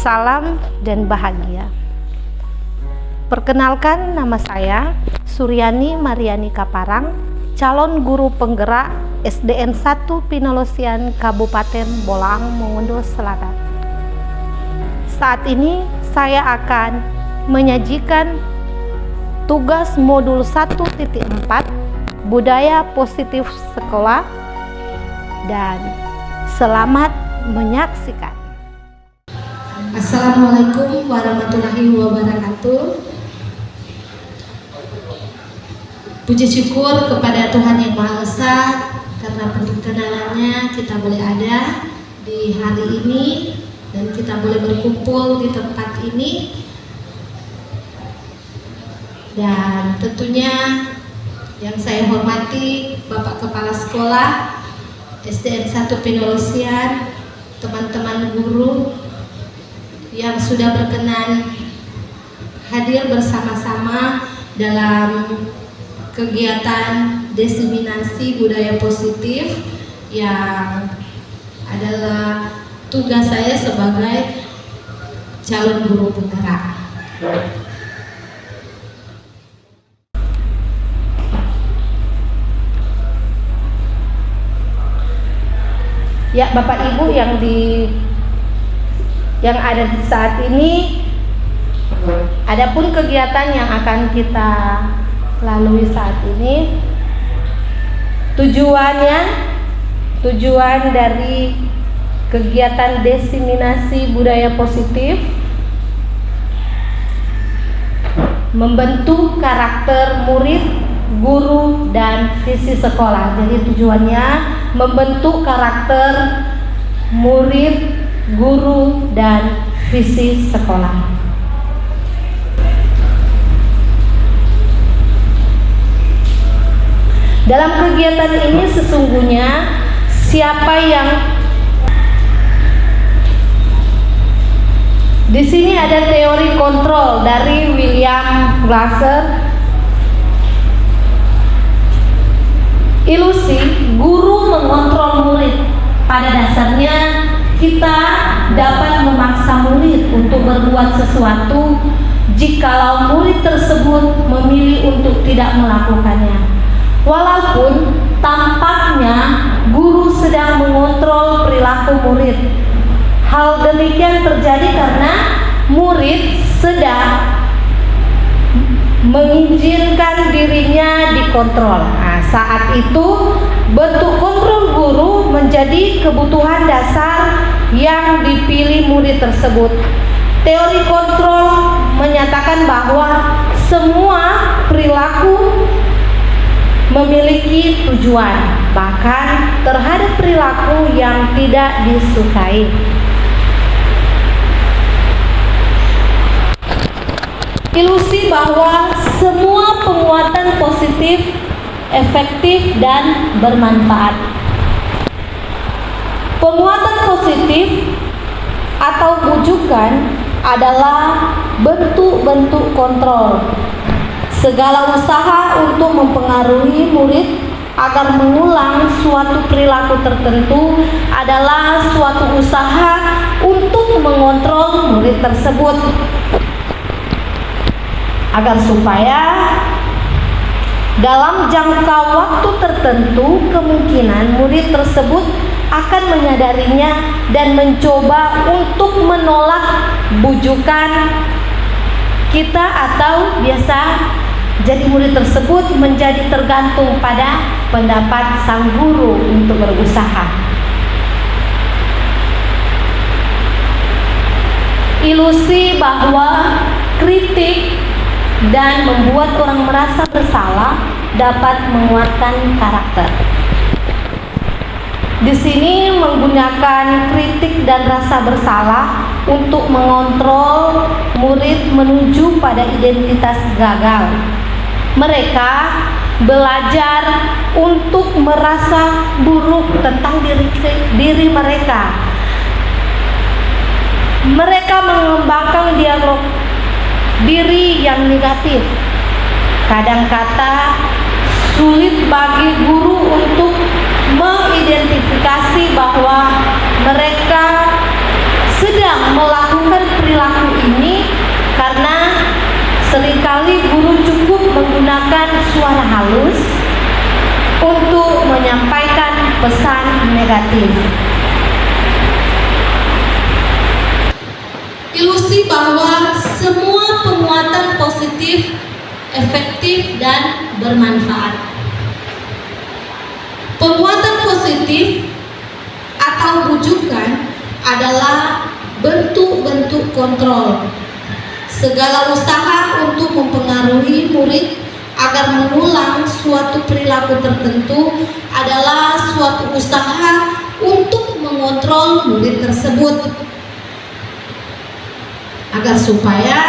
salam dan bahagia. Perkenalkan, nama saya Suryani Mariani Kaparang, calon guru penggerak SDN 1 Pinolosian Kabupaten Bolaang Mongondo Selatan. Saat ini saya akan menyajikan tugas modul 1.4 Budaya Positif Sekolah, dan selamat menyaksikan. Assalamualaikum warahmatullahi wabarakatuh. Puji syukur kepada Tuhan Yang Maha Esa karena perkenanannya kita boleh ada di hari ini dan kita boleh berkumpul di tempat ini. Dan tentunya yang saya hormati Bapak Kepala Sekolah SDN 1 Pinolosian, teman-teman guru yang sudah berkenan hadir bersama-sama dalam kegiatan diseminasi budaya positif yang adalah tugas saya sebagai calon guru penggerak. Ya, Bapak Ibu yang ada di saat ini, adapun kegiatan yang akan kita lalui saat ini, tujuan dari kegiatan diseminasi budaya positif membentuk karakter murid, guru, dan visi sekolah. Jadi tujuannya membentuk karakter murid, guru, dan visi sekolah. Dalam kegiatan ini sesungguhnya siapa yang di sini ada teori kontrol dari William Glasser. Ilusi guru mengontrol murid. Pada dasarnya kita dapat memaksa murid untuk berbuat sesuatu jikalau murid tersebut memilih untuk tidak melakukannya. Walaupun tampaknya guru sedang mengontrol perilaku murid. Hal demikian terjadi karena murid sedang mengizinkan dirinya dikontrol. Nah, saat itu bentuk kontrol guru menjadi kebutuhan dasar yang dipilih murid tersebut. Teori kontrol menyatakan bahwa semua perilaku memiliki tujuan, bahkan terhadap perilaku yang tidak disukai. Ilusi bahwa semua penguatan positif, efektif, dan bermanfaat. Penguatan positif atau bujukan adalah bentuk-bentuk kontrol. Segala usaha untuk mempengaruhi murid agar mengulang suatu perilaku tertentu adalah suatu usaha untuk mengontrol murid tersebut, agar supaya dalam jangka waktu tertentu kemungkinan murid tersebut akan menyadarinya dan mencoba untuk menolak bujukan kita, atau biasa jadi murid tersebut menjadi tergantung pada pendapat sang guru untuk berusaha. Ilusi bahwa kritik dan membuat orang merasa bersalah dapat menguatkan karakter. Di sini menggunakan kritik dan rasa bersalah untuk mengontrol murid menuju pada identitas gagal. Mereka belajar untuk merasa buruk tentang diri mereka. Mereka mengembangkan dialog diri yang negatif. Kadang-kala sulit bagi guru untuk mengidentifikasi bahwa mereka sedang melakukan pesan negatif. Ilusi bahwa semua penguatan positif, efektif, dan bermanfaat. Penguatan positif atau bujukan adalah bentuk-bentuk kontrol. Segala usaha untuk mempengaruhi murid agar mengulang suatu perilaku tertentu adalah suatu usaha untuk mengontrol murid tersebut, agar supaya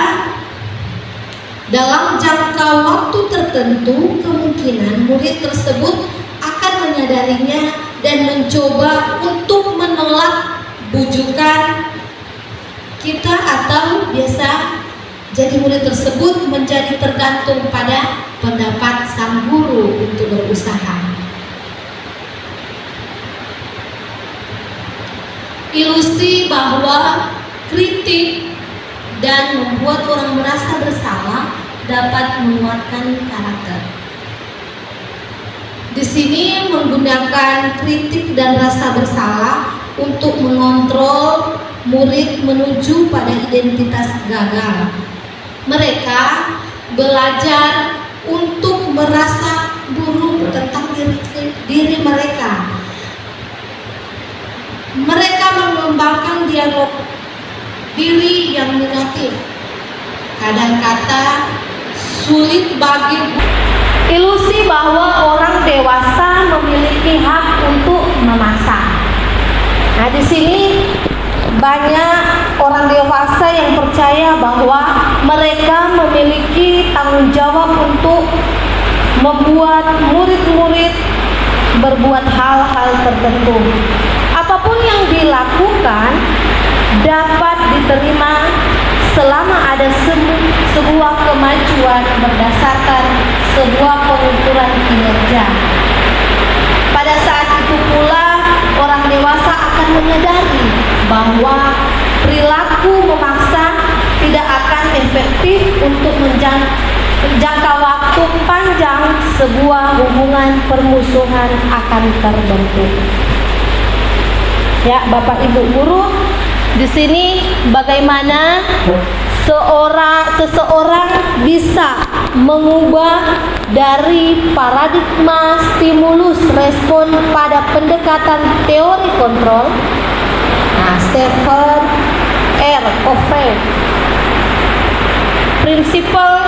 dalam jangka waktu tertentu kemungkinan murid tersebut akan menyadarinya dan mencoba untuk menolak bujukan kita, atau biasa jadi murid tersebut menjadi tergantung pada pendapat sang guru untuk berusaha. Ilusi bahwa kritik dan membuat orang merasa bersalah dapat menguatkan karakter. Di sini menggunakan kritik dan rasa bersalah untuk mengontrol murid menuju pada identitas gagal. Mereka belajar untuk merasa buruk tentang diri mereka. Mereka mengembangkan dialog diri yang negatif. Kadang-kala sulit bagi Ilusi bahwa orang dewasa memiliki hak untuk memaksa. Nah, di sini banyak orang dewasa yang percaya bahwa mereka memiliki tanggung jawab untuk membuat murid-murid berbuat hal-hal tertentu. Apapun yang dilakukan dapat diterima selama ada sebuah kemajuan berdasarkan sebuah pengukuran kinerja. Pada saat itu pula orang dewasa akan menyadari bahwa perilaku memaksa tidak akan efektif untuk menjangka waktu panjang. Sebuah hubungan permusuhan akan terbentuk. Ya, Bapak Ibu guru, di sini bagaimana seseorang bisa mengubah dari paradigma stimulus respon pada pendekatan teori kontrol. Nah, Stephen R. Covey, Principle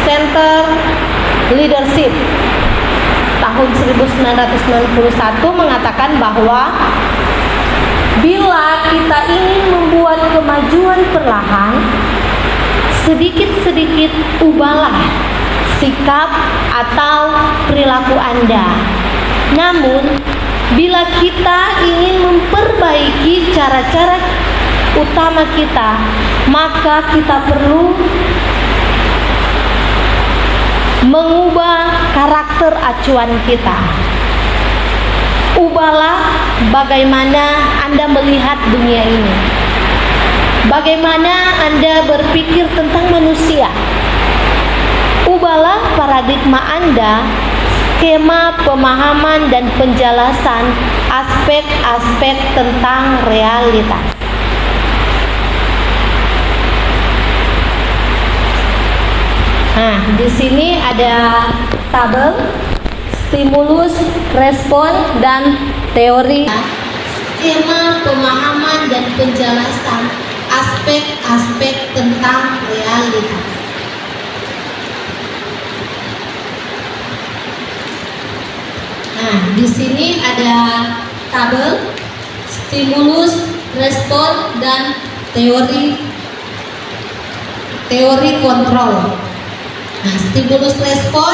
Center Leadership, tahun 1991 mengatakan bahwa bila kita ingin membuat kemajuan perlahan, sedikit-sedikit ubahlah sikap atau perilaku Anda. Namun, bila kita ingin memperbaiki cara-cara utama kita, maka kita perlu mengubah karakter acuan kita. Ubahlah bagaimana Anda melihat dunia ini, bagaimana Anda berpikir tentang manusia. Ubahlah paradigma Anda, skema pemahaman dan penjelasan aspek-aspek tentang realitas. Nah, di sini ada tabel stimulus, respon, dan teori. Skema pemahaman dan penjelasan aspek-aspek tentang realitas. Nah, di sini ada tabel stimulus, respon, dan teori kontrol. Nah, stimulus respon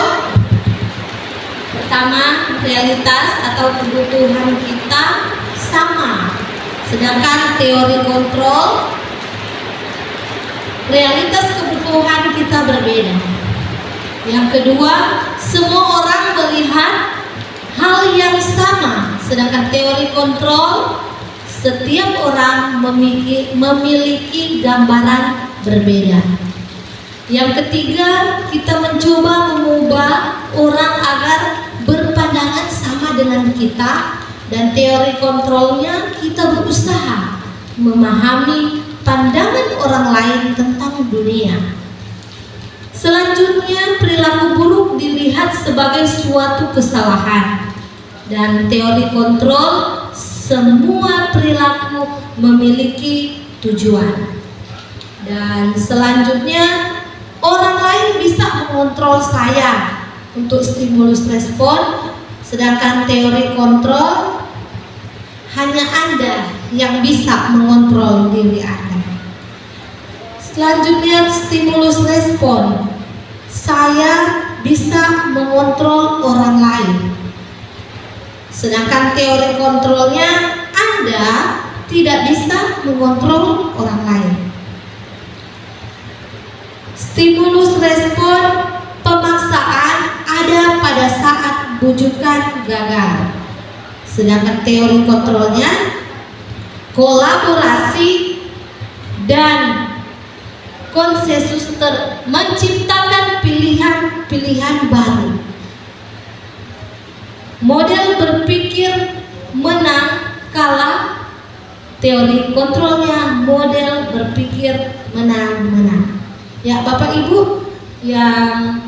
pertama, realitas atau kebutuhan kita sama, sedangkan teori kontrol realitas kebutuhan kita berbeda. Yang kedua, semua orang melihat hal yang sama, sedangkan teori kontrol setiap orang memiliki gambaran berbeda. Yang ketiga, kita mencoba mengubah orang agar berpandangan sama dengan kita Dan teori kontrolnya, kita berusaha memahami pandangan orang lain tentang dunia. Selanjutnya, perilaku buruk dilihat sebagai suatu kesalahan. Dan teori kontrol, semua perilaku memiliki tujuan. Dan selanjutnya, orang lain bisa mengontrol saya untuk stimulus respon, sedangkan teori kontrol hanya Anda yang bisa mengontrol diri Anda. Selanjutnya, stimulus respon, saya bisa mengontrol orang lain, sedangkan teori kontrolnya Anda tidak bisa mengontrol orang lain. Stimulus respon, pemaksaan ada pada saat bujukan gagal, sedangkan teori kontrolnya kolaborasi dan konsensus menciptakan pilihan-pilihan baru. Model berpikir menang kalah, teori kontrolnya model berpikir menang-menang. Ya Bapak Ibu yang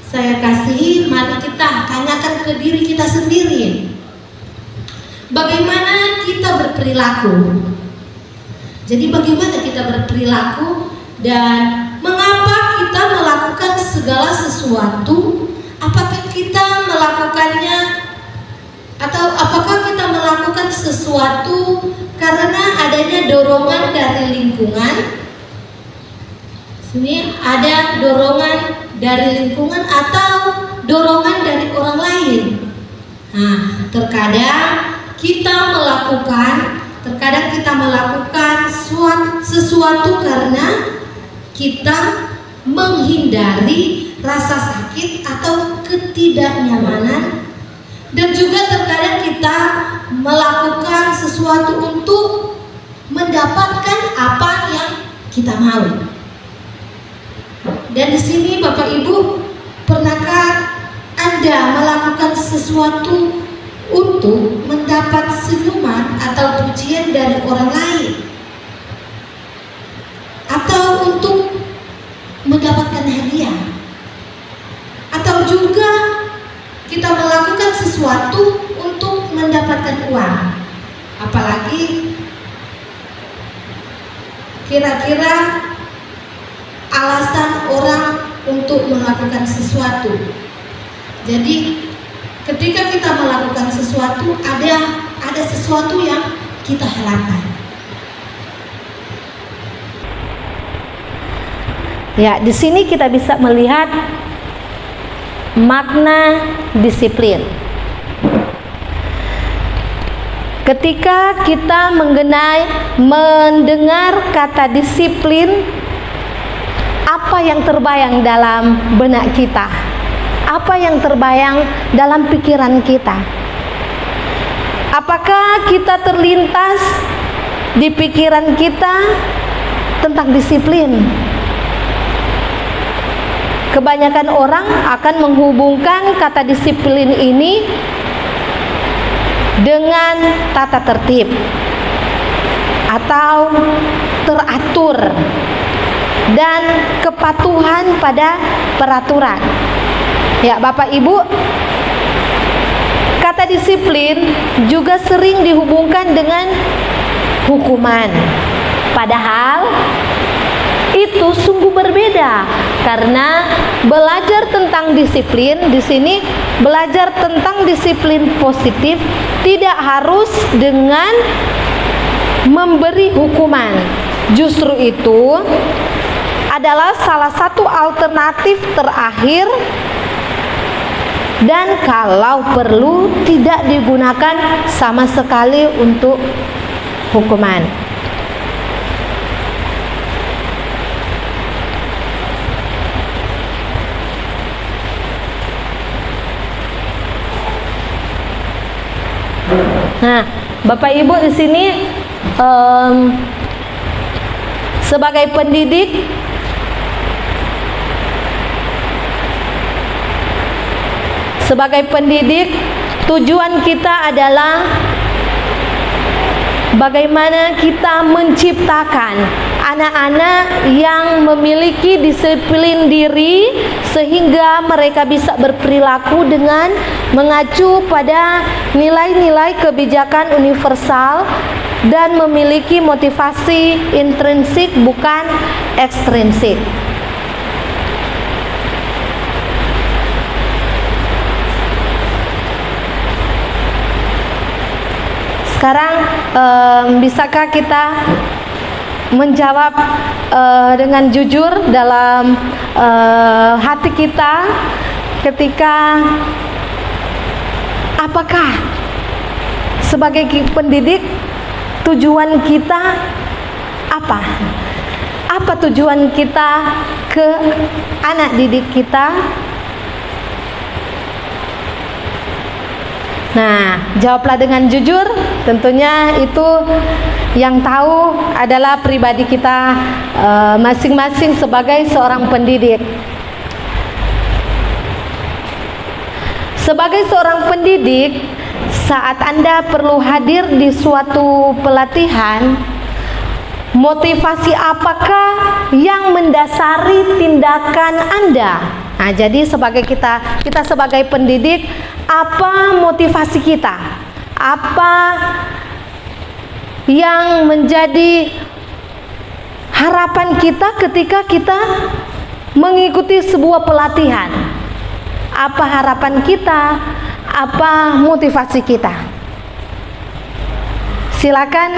saya kasihi, mari kita tanyakan ke diri kita sendiri, bagaimana kita berperilaku. Jadi bagaimana kita berperilaku dan mengapa kita melakukan segala sesuatu? Apakah kita melakukannya atau apakah kita melakukan sesuatu karena adanya dorongan dari lingkungan? Sini ada dorongan dari lingkungan atau dorongan dari orang lain. Nah, terkadang kita melakukan sesuatu karena kita menghindari rasa sakit atau ketidaknyamanan, dan juga terkadang kita melakukan sesuatu untuk mendapatkan apa yang kita mau. Dan di sini Bapak Ibu, pernahkah Anda melakukan sesuatu untuk mendapat senyuman atau pujian dari orang lain, atau untuk mendapatkan hadiah, atau juga kita melakukan sesuatu untuk mendapatkan uang? Apalagi kira-kira alasan orang untuk melakukan sesuatu. Jadi ketika kita melakukan sesuatu, ada sesuatu yang kita harapkan. Ya, di sini kita bisa melihat makna disiplin. Ketika kita mendengar kata disiplin, apa yang terbayang dalam benak kita? Apa yang terbayang dalam pikiran kita? Apakah kita terlintas di pikiran kita tentang disiplin? Kebanyakan orang akan menghubungkan kata disiplin ini dengan tata tertib atau teratur dan kepatuhan pada peraturan. Ya Bapak Ibu, kata disiplin juga sering dihubungkan dengan hukuman. Padahal itu sungguh berbeda, karena belajar tentang disiplin di sini, belajar tentang disiplin positif tidak harus dengan memberi hukuman. Justru itu adalah salah satu alternatif terakhir, dan kalau perlu tidak digunakan sama sekali untuk hukuman. Nah, Bapak Ibu di sini sebagai pendidik, Tujuan kita adalah bagaimana kita menciptakan anak-anak yang memiliki disiplin diri sehingga mereka bisa berperilaku dengan mengacu pada nilai-nilai kebijakan universal dan memiliki motivasi intrinsik bukan ekstrinsik. Sekarang bisakah kita menjawab dengan jujur dalam hati kita ketika apakah sebagai pendidik tujuan kita apa? Apa tujuan kita ke anak didik kita? Nah, jawablah dengan jujur. Tentunya itu yang tahu adalah pribadi kita masing-masing sebagai seorang pendidik. Sebagai seorang pendidik, saat Anda perlu hadir di suatu pelatihan, motivasi apakah yang mendasari tindakan Anda? Nah, jadi sebagai kita sebagai pendidik, apa motivasi kita? Apa yang menjadi harapan kita ketika kita mengikuti sebuah pelatihan? Apa harapan kita? Apa motivasi kita? Silakan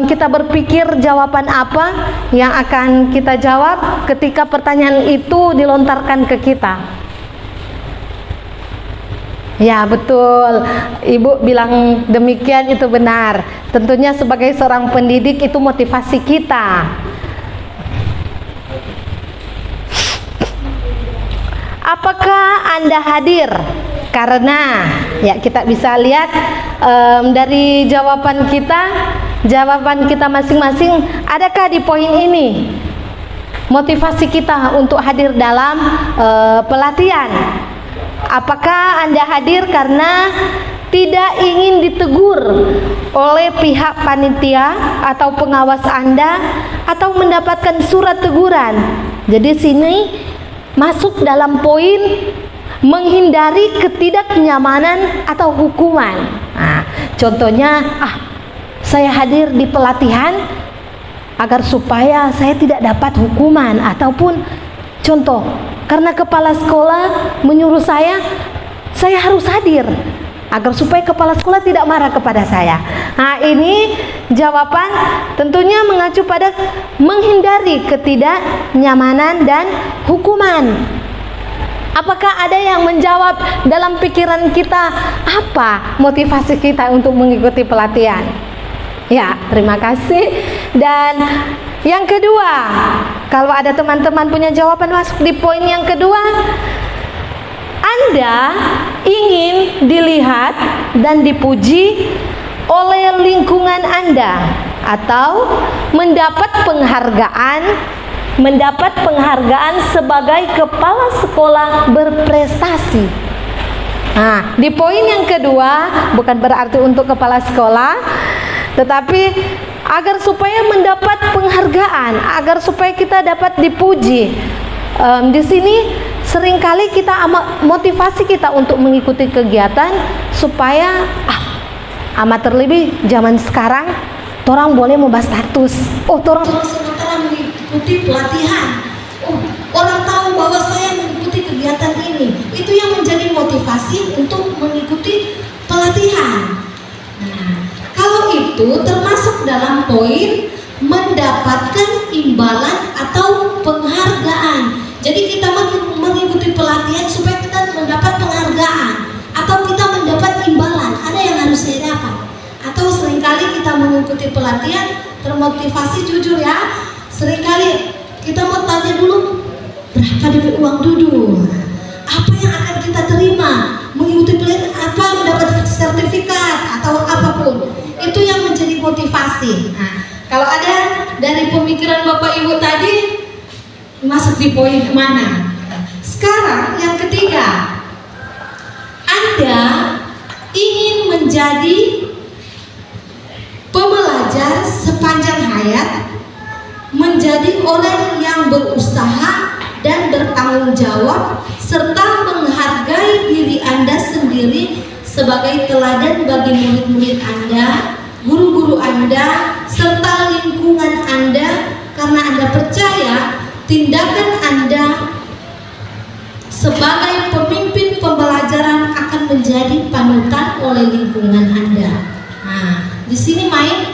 kita berpikir jawaban apa yang akan kita jawab ketika pertanyaan itu dilontarkan ke kita. Ya, betul, Ibu bilang demikian, itu benar. Tentunya sebagai seorang pendidik itu motivasi kita. Apakah Anda hadir? Karena ya kita bisa lihat dari jawaban kita masing-masing, adakah di poin ini motivasi kita untuk hadir dalam pelatihan? Apakah Anda hadir karena tidak ingin ditegur oleh pihak panitia atau pengawas Anda, atau mendapatkan surat teguran? Jadi sini masuk dalam poin menghindari ketidaknyamanan atau hukuman. Nah, contohnya, saya hadir di pelatihan agar supaya saya tidak dapat hukuman, ataupun contoh, karena kepala sekolah menyuruh saya harus hadir agar supaya kepala sekolah tidak marah kepada saya. Nah, ini jawaban tentunya mengacu pada menghindari ketidaknyamanan dan hukuman. Apakah ada yang menjawab dalam pikiran kita apa motivasi kita untuk mengikuti pelatihan? Ya, terima kasih. Dan yang kedua, kalau ada teman-teman punya jawaban, masuk di poin yang kedua. Anda ingin dilihat dan dipuji oleh lingkungan Anda, atau mendapat penghargaan sebagai kepala sekolah berprestasi. Nah, di poin yang kedua, bukan berarti untuk kepala sekolah, tetapi agar supaya mendapat penghargaan, agar supaya kita dapat dipuji. Di sini seringkali kita motivasi kita untuk mengikuti kegiatan supaya terlebih zaman sekarang, orang boleh membahas status. Orang sementara mengikuti pelatihan, orang tahu bahwa saya mengikuti kegiatan ini, itu yang menjadi motivasi untuk mengikuti pelatihan. Nah, kalau itu termasuk dalam poin mendapatkan imbalan atau penghargaan. Jadi kita mengikuti pelatihan supaya kita mendapat penghargaan atau kita mendapat imbalan. Ada yang harus saya dapat. Atau seringkali kita mengikuti pelatihan termotivasi, jujur ya, seringkali kita mau tanya dulu berapa DP uang duduk, apa yang akan kita terima mengikuti pelatihan, apa mendapat sertifikat atau apapun, itu yang menjadi motivasi. Nah, kalau ada dari pemikiran Bapak Ibu tadi, masuk di poin mana? Sekarang yang ketiga, Anda menjadi pembelajar sepanjang hayat, menjadi orang yang berusaha dan bertanggung jawab, serta menghargai diri Anda sendiri sebagai teladan bagi murid-murid Anda, guru-guru Anda, serta lingkungan Anda, karena Anda percaya tindakan Anda sebagai pemimpin pembelajaran akan menjadi panutan oleh lingkungan Anda. Nah, di sini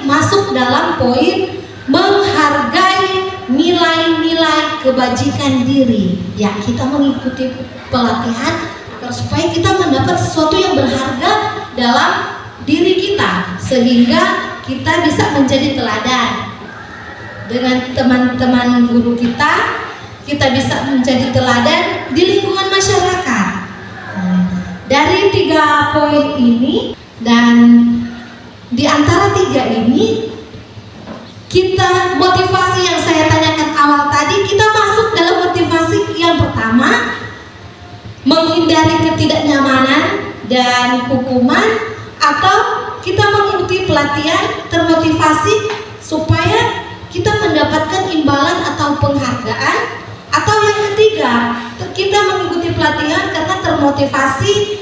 masuk dalam poin menghargai nilai-nilai kebajikan diri. Ya, kita mengikuti pelatihan agar supaya kita mendapat sesuatu yang berharga dalam diri kita, sehingga kita bisa menjadi teladan dengan teman-teman guru kita. Kita bisa menjadi teladan di lingkungan masyarakat. Dari 3 poin ini, dan di antara 3 ini, kita motivasi yang saya tanyakan awal tadi, kita masuk dalam motivasi yang pertama, menghindari ketidaknyamanan dan hukuman, atau kita mengikuti pelatihan termotivasi supaya kita mendapatkan imbalan atau penghargaan. Atau yang ketiga, kita mengikuti pelatihan karena termotivasi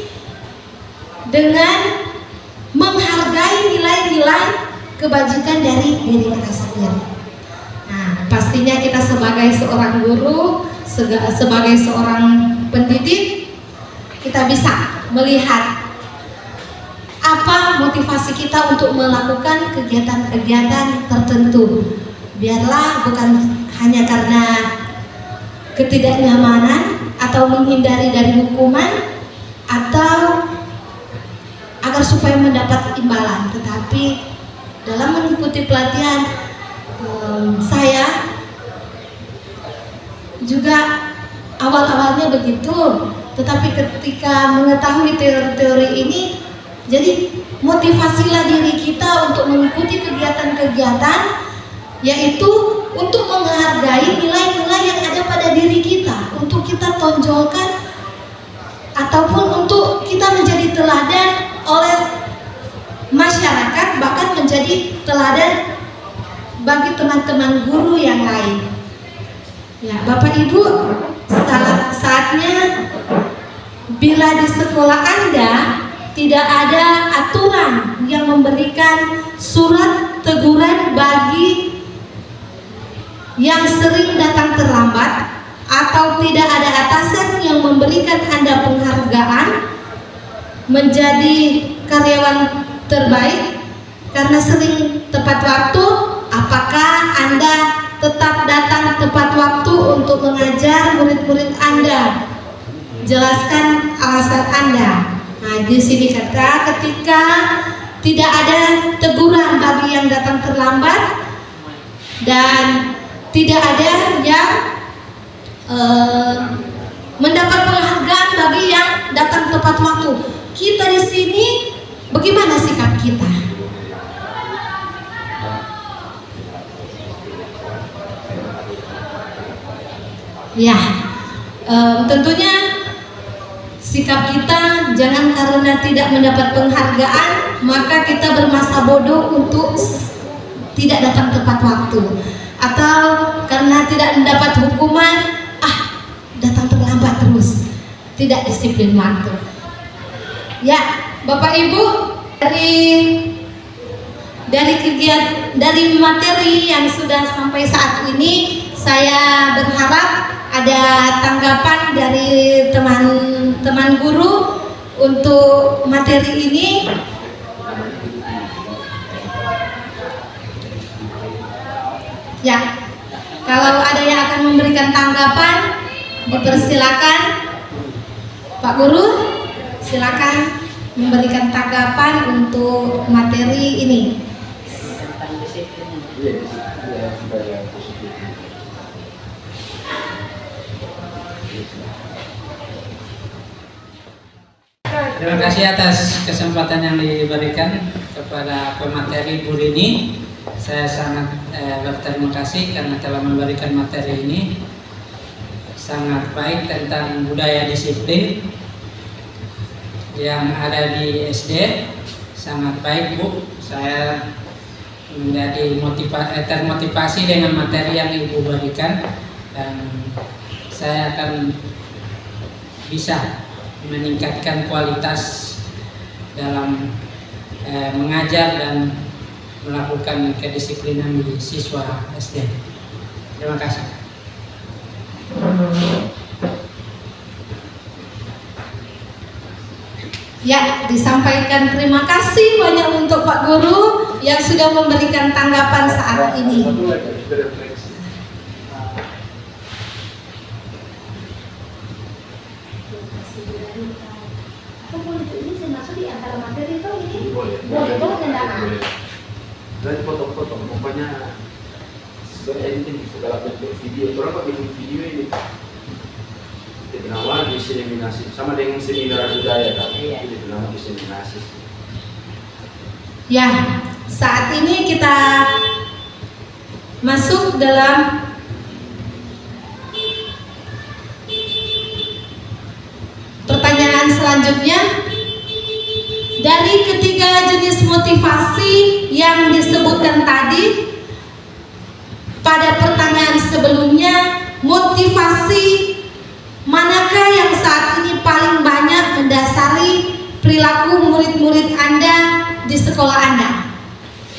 dengan menghargai nilai-nilai kebajikan dari diri kita sendiri. Nah, pastinya kita sebagai seorang guru, sebagai seorang pendidik, kita bisa melihat apa motivasi kita untuk melakukan kegiatan-kegiatan tertentu. Biarlah bukan hanya karena ketidaknyamanan atau menghindari dari hukuman atau agar supaya mendapat imbalan, tetapi dalam mengikuti pelatihan saya juga awal-awalnya begitu, tetapi ketika mengetahui teori-teori ini, jadi motivasilah diri kita untuk mengikuti kegiatan-kegiatan, yaitu untuk menghargai nilai-nilai yang ada pada diri kita, untuk kita tonjolkan ataupun untuk kita menjadi teladan oleh masyarakat, bahkan menjadi teladan bagi teman-teman guru yang lain. Ya, Bapak Ibu, saatnya bila di sekolah Anda tidak ada aturan yang memberikan surat teguran bagi yang sering datang terlambat, atau tidak ada atasan yang memberikan Anda penghargaan menjadi karyawan terbaik karena sering tepat waktu, apakah Anda tetap datang tepat waktu untuk mengajar murid-murid Anda? Jelaskan alasan Anda. Nah, di sini kata ketika tidak ada teguran bagi yang datang terlambat dan tidak ada yang mendapat penghargaan bagi yang datang tepat waktu. Kita di sini bagaimana sikap kita? Ya, tentunya sikap kita jangan karena tidak mendapat penghargaan maka kita bermasa bodoh untuk tidak datang tepat waktu, atau karena tidak mendapat hukuman datang terlambat terus, tidak disiplin waktu. Ya, Bapak Ibu, dari materi yang sudah sampai saat ini, saya berharap ada tanggapan dari teman-teman guru untuk materi ini. Ya, kalau ada yang akan memberikan tanggapan, dipersilakan. Pak Guru, silakan memberikan tanggapan untuk materi ini. Terima kasih atas kesempatan yang diberikan kepada pemateri Bu Rini. Saya sangat berterima kasih karena telah memberikan materi ini sangat baik tentang budaya disiplin yang ada di SD. sangat baik Bu. Saya menjadi termotivasi dengan materi yang Ibu berikan, dan saya akan bisa meningkatkan kualitas dalam mengajar dan melakukan kedisiplinan di siswa SD. Terima kasih. Ya, disampaikan terima kasih banyak untuk Pak Guru yang sudah memberikan tanggapan saat ini. Ini saya masuk di antara materi itu ini Boleh. boleh. Dan foto-foto, pokoknya berediting segala bentuk video. Berapa bikin video ini? Awal diseminasi sama dengan seminar budaya kan? Ini bernama diseminasi. Ya, saat ini kita masuk dalam pertanyaan selanjutnya. Dari ketiga jenis motivasi yang disebutkan tadi pada pertanyaan sebelumnya, motivasi manakah yang saat ini paling banyak mendasari perilaku murid-murid Anda di sekolah Anda?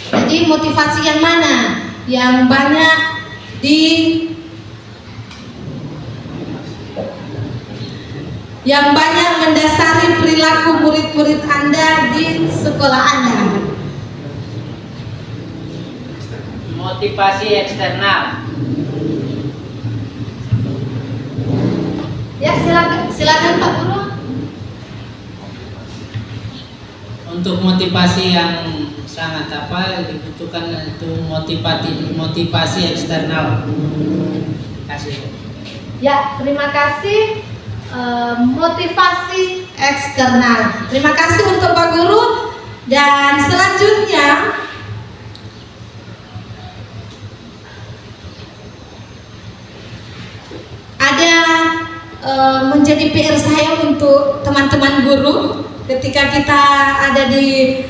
Jadi motivasi yang mana yang banyak mendasari perilaku murid-murid Anda di sekolah Anda? Motivasi eksternal. Ya, silakan Pak Guru. Untuk motivasi yang sangat dibutuhkan itu motivasi eksternal. Terima kasih. Ya, terima kasih. Motivasi eksternal. Terima kasih untuk Pak Guru. Dan selanjutnya ada menjadi PR saya untuk teman-teman guru ketika kita ada di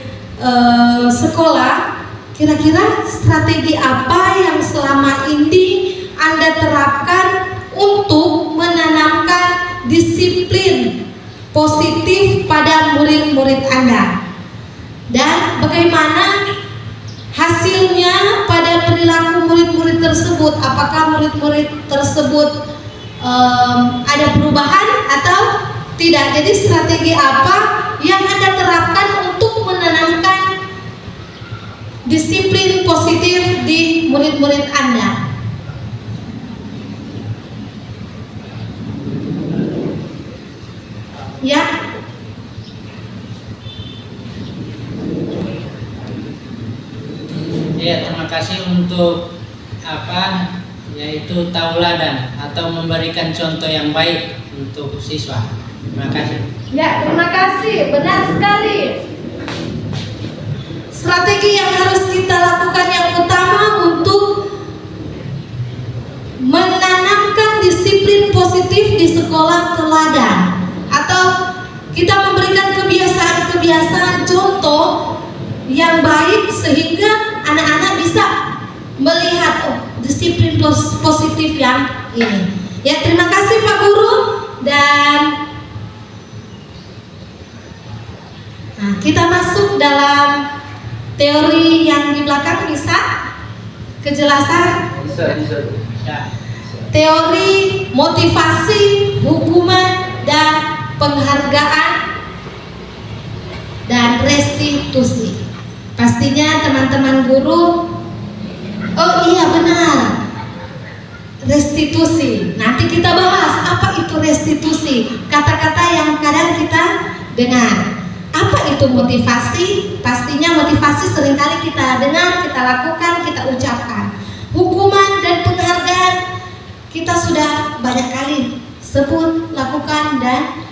sekolah. Kira-kira strategi apa yang selama ini Anda terapkan untuk menanamkan disiplin positif pada murid-murid Anda, dan bagaimana hasilnya pada perilaku murid-murid tersebut? Apakah murid-murid tersebut ada perubahan atau tidak? Jadi strategi apa yang Anda terapkan untuk menanamkan disiplin positif di murid-murid Anda? Ya. Ya, terima kasih untuk yaitu tauladan atau memberikan contoh yang baik untuk siswa. Terima kasih. Ya, terima kasih. Benar sekali. Strategi yang harus kita lakukan yang utama untuk menanamkan disiplin positif di sekolah teladan, atau kita memberikan kebiasaan-kebiasaan contoh yang baik sehingga anak-anak bisa melihat disiplin positif yang ini. Ya, terima kasih Pak Guru. Dan kita masuk dalam teori yang di belakang. Bisa kejelasan? Bisa. Teori motivasi, hukuman, dan penghargaan dan restitusi. Pastinya teman-teman guru, oh iya benar, restitusi. Nanti kita bahas apa itu restitusi, kata-kata yang kadang kita dengar. Apa itu motivasi? Pastinya motivasi seringkali kita dengar, kita lakukan, kita ucapkan. Hukuman dan penghargaan kita sudah banyak kali sebut, lakukan, dan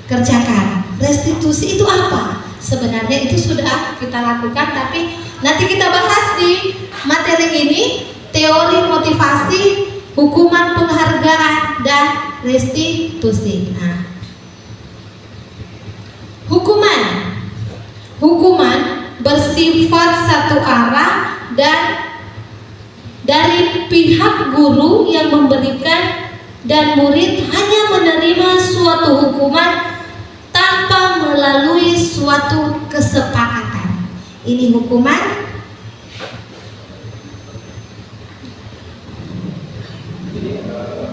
kerjakan. Restitusi itu apa? Sebenarnya itu sudah kita lakukan, tapi nanti kita bahas di materi ini, teori motivasi, hukuman, penghargaan, dan restitusi. Hukuman bersifat satu arah dan dari pihak guru yang memberikan, dan murid hanya menerima suatu hukuman tanpa melalui suatu kesepakatan. Ini hukuman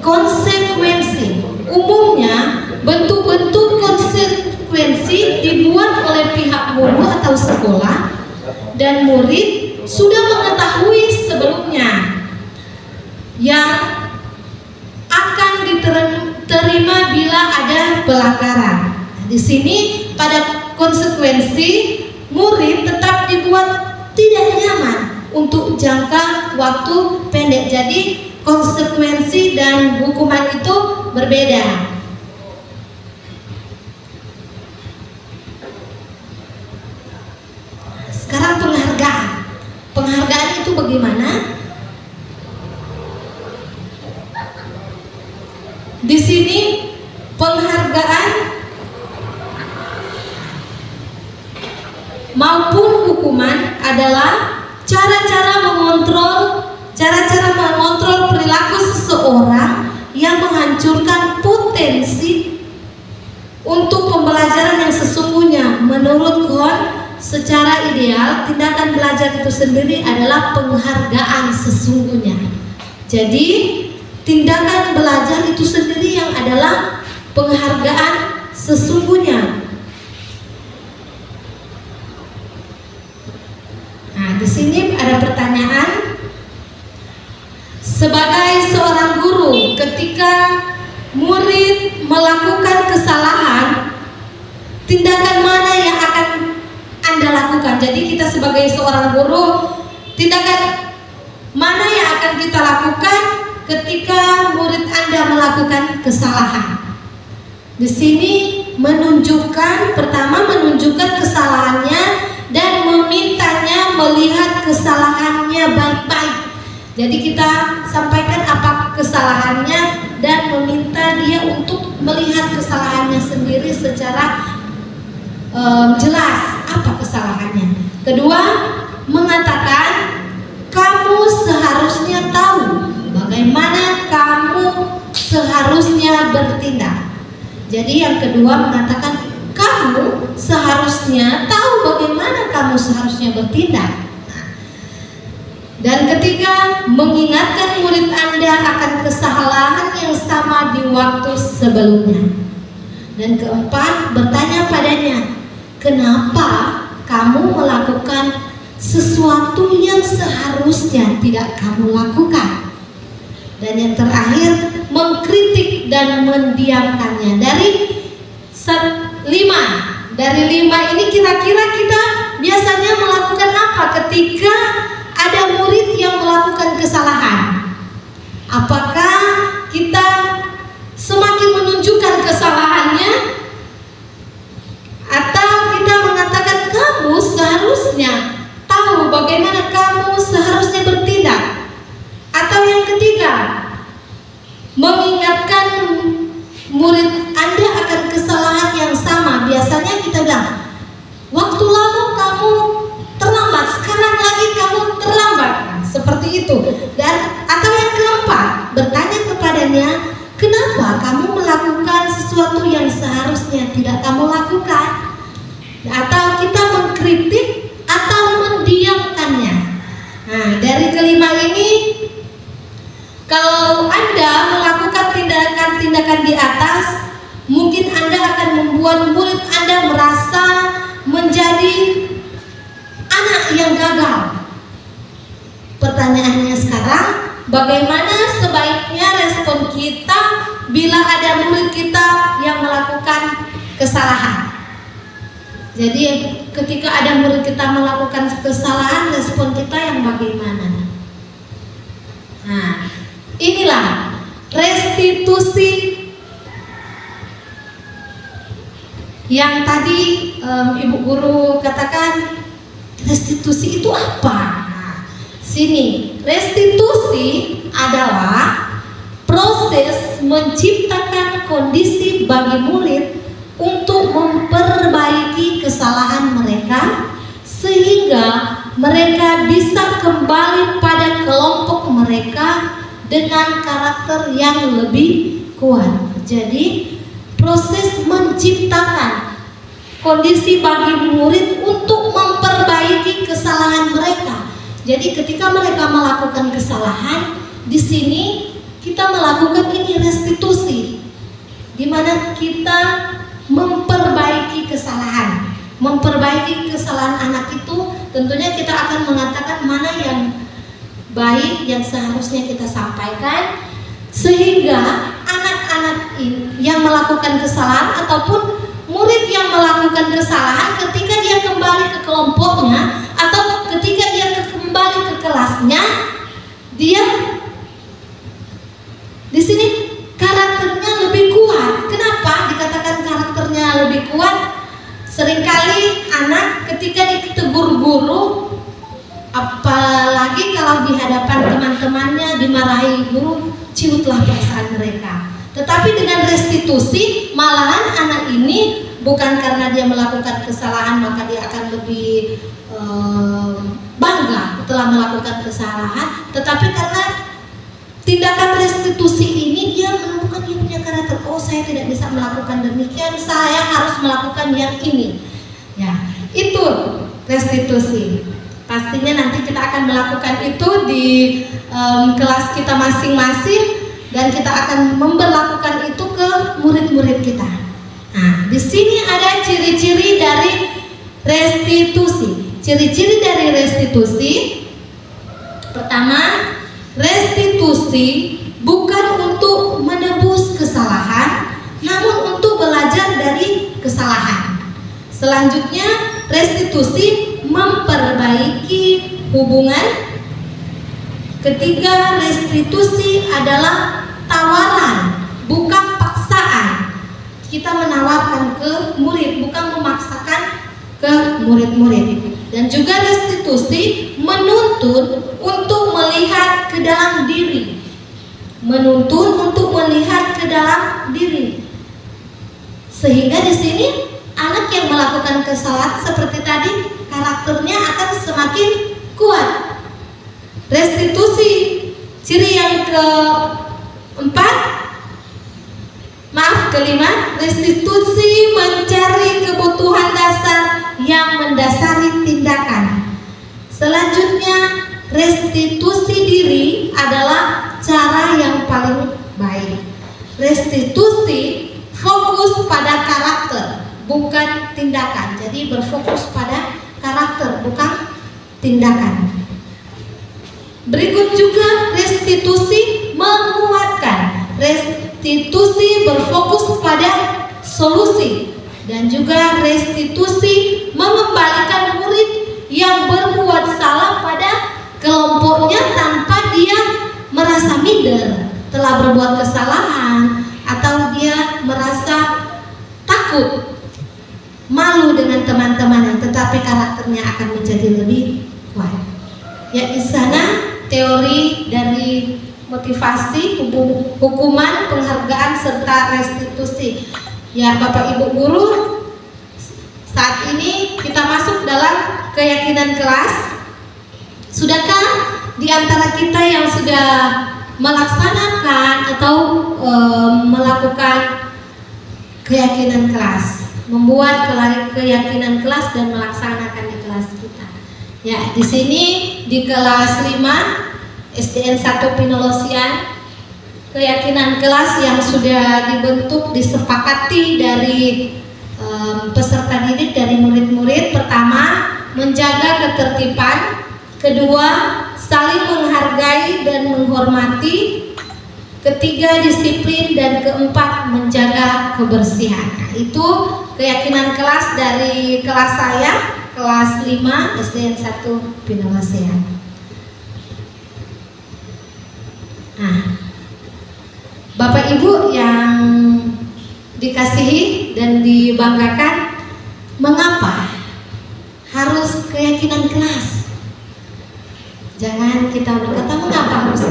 konsekuensi. Umumnya bentuk-bentuk konsekuensi dibuat oleh pihak guru atau sekolah, dan murid sudah mengetahui sebelumnya yang akan diterima bila ada pelanggaran. Di sini pada konsekuensi, murid tetap dibuat tidak nyaman untuk jangka waktu pendek. Jadi konsekuensi dan hukuman itu berbeda. Sekarang penghargaan. Penghargaan itu bagaimana? Di sini penghargaan maupun hukuman adalah cara-cara mengontrol perilaku seseorang yang menghancurkan potensi untuk pembelajaran yang sesungguhnya. Menurut Kohn, secara ideal tindakan belajar itu sendiri adalah penghargaan sesungguhnya. Jadi tindakan belajar itu sendiri yang adalah penghargaan sesungguhnya. Nah, di sini ada pertanyaan. Sebagai seorang guru, ketika murid melakukan kesalahan, tindakan mana yang akan Anda lakukan? Jadi kita sebagai seorang guru, tindakan mana yang akan kita lakukan ketika murid Anda melakukan kesalahan? Di sini pertama menunjukkan kesalahannya dan memintanya melihat kesalahannya baik-baik. Jadi kita sampaikan apa kesalahannya dan meminta dia untuk melihat kesalahannya sendiri secara jelas apa kesalahannya. Kedua, mengatakan kamu seharusnya tahu bagaimana kamu seharusnya bertindak. Jadi yang kedua mengatakan kamu seharusnya tahu bagaimana kamu seharusnya bertindak. Dan ketiga, mengingatkan murid Anda akan kesalahan yang sama di waktu sebelumnya. Dan keempat, bertanya padanya, kenapa kamu melakukan sesuatu yang seharusnya tidak kamu lakukan? Dan yang terakhir, mengkritik dan mendiamkannya. Dari 5 ini kira-kira kita biasanya melakukan apa ketika ada murid yang melakukan kesalahan? Apakah kita semakin menunjukkan kesalahannya, atau kita mengatakan kamu seharusnya tahu bagaimana kamu seharusnya bertindak? Atau yang ketiga, mengingatkan murid Anda akan kesalahan yang sama. Biasanya kita bilang, waktu lalu kamu terlambat, sekarang lagi kamu terlambat. Nah, seperti itu. Dan atau yang keempat, bertanya kepadanya, kenapa kamu melakukan sesuatu yang seharusnya tidak kamu lakukan? Atau kita mengkritik atau mendiamkannya. Nah, dari kelima ini, kalau Anda melakukan tindakan-tindakan di atas, mungkin Anda akan membuat murid Anda merasa menjadi anak yang gagal. Pertanyaannya sekarang, bagaimana sebaiknya respon kita bila ada murid kita yang melakukan kesalahan? Jadi ketika ada murid kita melakukan kesalahan, respon kita yang bagaimana? Nah, inilah restitusi yang tadi Ibu Guru katakan. Restitusi itu apa? Nah, sini, restitusi adalah proses menciptakan kondisi bagi murid untuk memperbaiki kesalahan mereka sehingga mereka bisa kembali pada kelompok mereka dengan karakter yang lebih kuat. Jadi proses menciptakan kondisi bagi murid untuk memperbaiki kesalahan mereka. Jadi ketika mereka melakukan kesalahan, di sini kita melakukan ini restitusi, di mana kita memperbaiki kesalahan. Memperbaiki kesalahan anak itu tentunya kita akan mengatakan mana yang baik yang seharusnya kita sampaikan, sehingga anak-anak yang melakukan kesalahan ataupun murid yang melakukan kesalahan ketika dia kembali ke kelompoknya atau ketika dia kembali ke kelasnya, dia di sini karakternya lebih kuat. Kenapa dikatakan karakternya lebih kuat? Seringkali anak ketika ditegur guru, apalagi kalau di hadapan teman-temannya dimarahi guru, ciutlah perasaan mereka. Tetapi dengan restitusi, malahan anak ini bukan karena dia melakukan kesalahan maka dia akan lebih bangga setelah melakukan kesalahan, tetapi karena tindakan restitusi ini dia menemukan dia punya karakter. Oh, saya tidak bisa melakukan demikian, saya harus melakukan yang ini. Ya, itu restitusi. Pastinya nanti kita akan melakukan itu di kelas kita masing-masing dan kita akan memberlakukan itu ke murid-murid kita. Nah, di sini ada ciri-ciri dari restitusi. Ciri-ciri dari restitusi, pertama, restitusi bukan untuk menebus kesalahan, namun untuk belajar dari kesalahan. Selanjutnya, restitusi memperbaiki hubungan. Ketiga, restitusi adalah tawaran, bukan paksaan. Kita menawarkan ke murid, bukan memaksakan ke murid-murid. Dan juga restitusi menuntun untuk melihat ke dalam diri. Menuntun untuk melihat ke dalam diri. Sehingga di sini anak yang melakukan kesalahan seperti tadi, karakternya akan semakin kuat. Restitusi, ciri yang kelima, restitusi mencari kebutuhan dasar yang mendasari tindakan. Selanjutnya, restitusi diri adalah cara yang paling baik. Restitusi fokus pada karakter, bukan tindakan. Jadi berfokus pada karakter, bukan tindakan. Berikut juga restitusi menguatkan. Restitusi berfokus pada solusi. Dan juga restitusi mengembalikan murid yang berbuat salah pada kelompoknya tanpa dia merasa minder telah berbuat kesalahan atau dia merasa takut, malu dengan teman-temannya, tetapi karakternya akan menjadi lebih kuat. Ya, di sana teori dari motivasi, hukuman, penghargaan serta restitusi. Ya, Bapak Ibu guru, saat ini kita masuk dalam keyakinan kelas. Sudahkah di antara kita yang sudah melaksanakan atau melakukan keyakinan kelas, membuat keyakinan kelas dan melaksanakan di kelas kita? Ya, di sini di kelas 5 SDN 1 Pinolosian, keyakinan kelas yang sudah dibentuk disepakati dari peserta didik, dari murid-murid. Pertama, menjaga ketertiban. Kedua, saling menghargai dan menghormati. Ketiga, disiplin. Dan keempat, menjaga kebersihan. Nah, itu keyakinan kelas dari kelas saya, kelas 5 SDN 1 Pinolosian. Nah, Bapak Ibu yang dikasihi dan dibanggakan, mengapa harus keyakinan kelas? Jangan kita berkata mengapa harus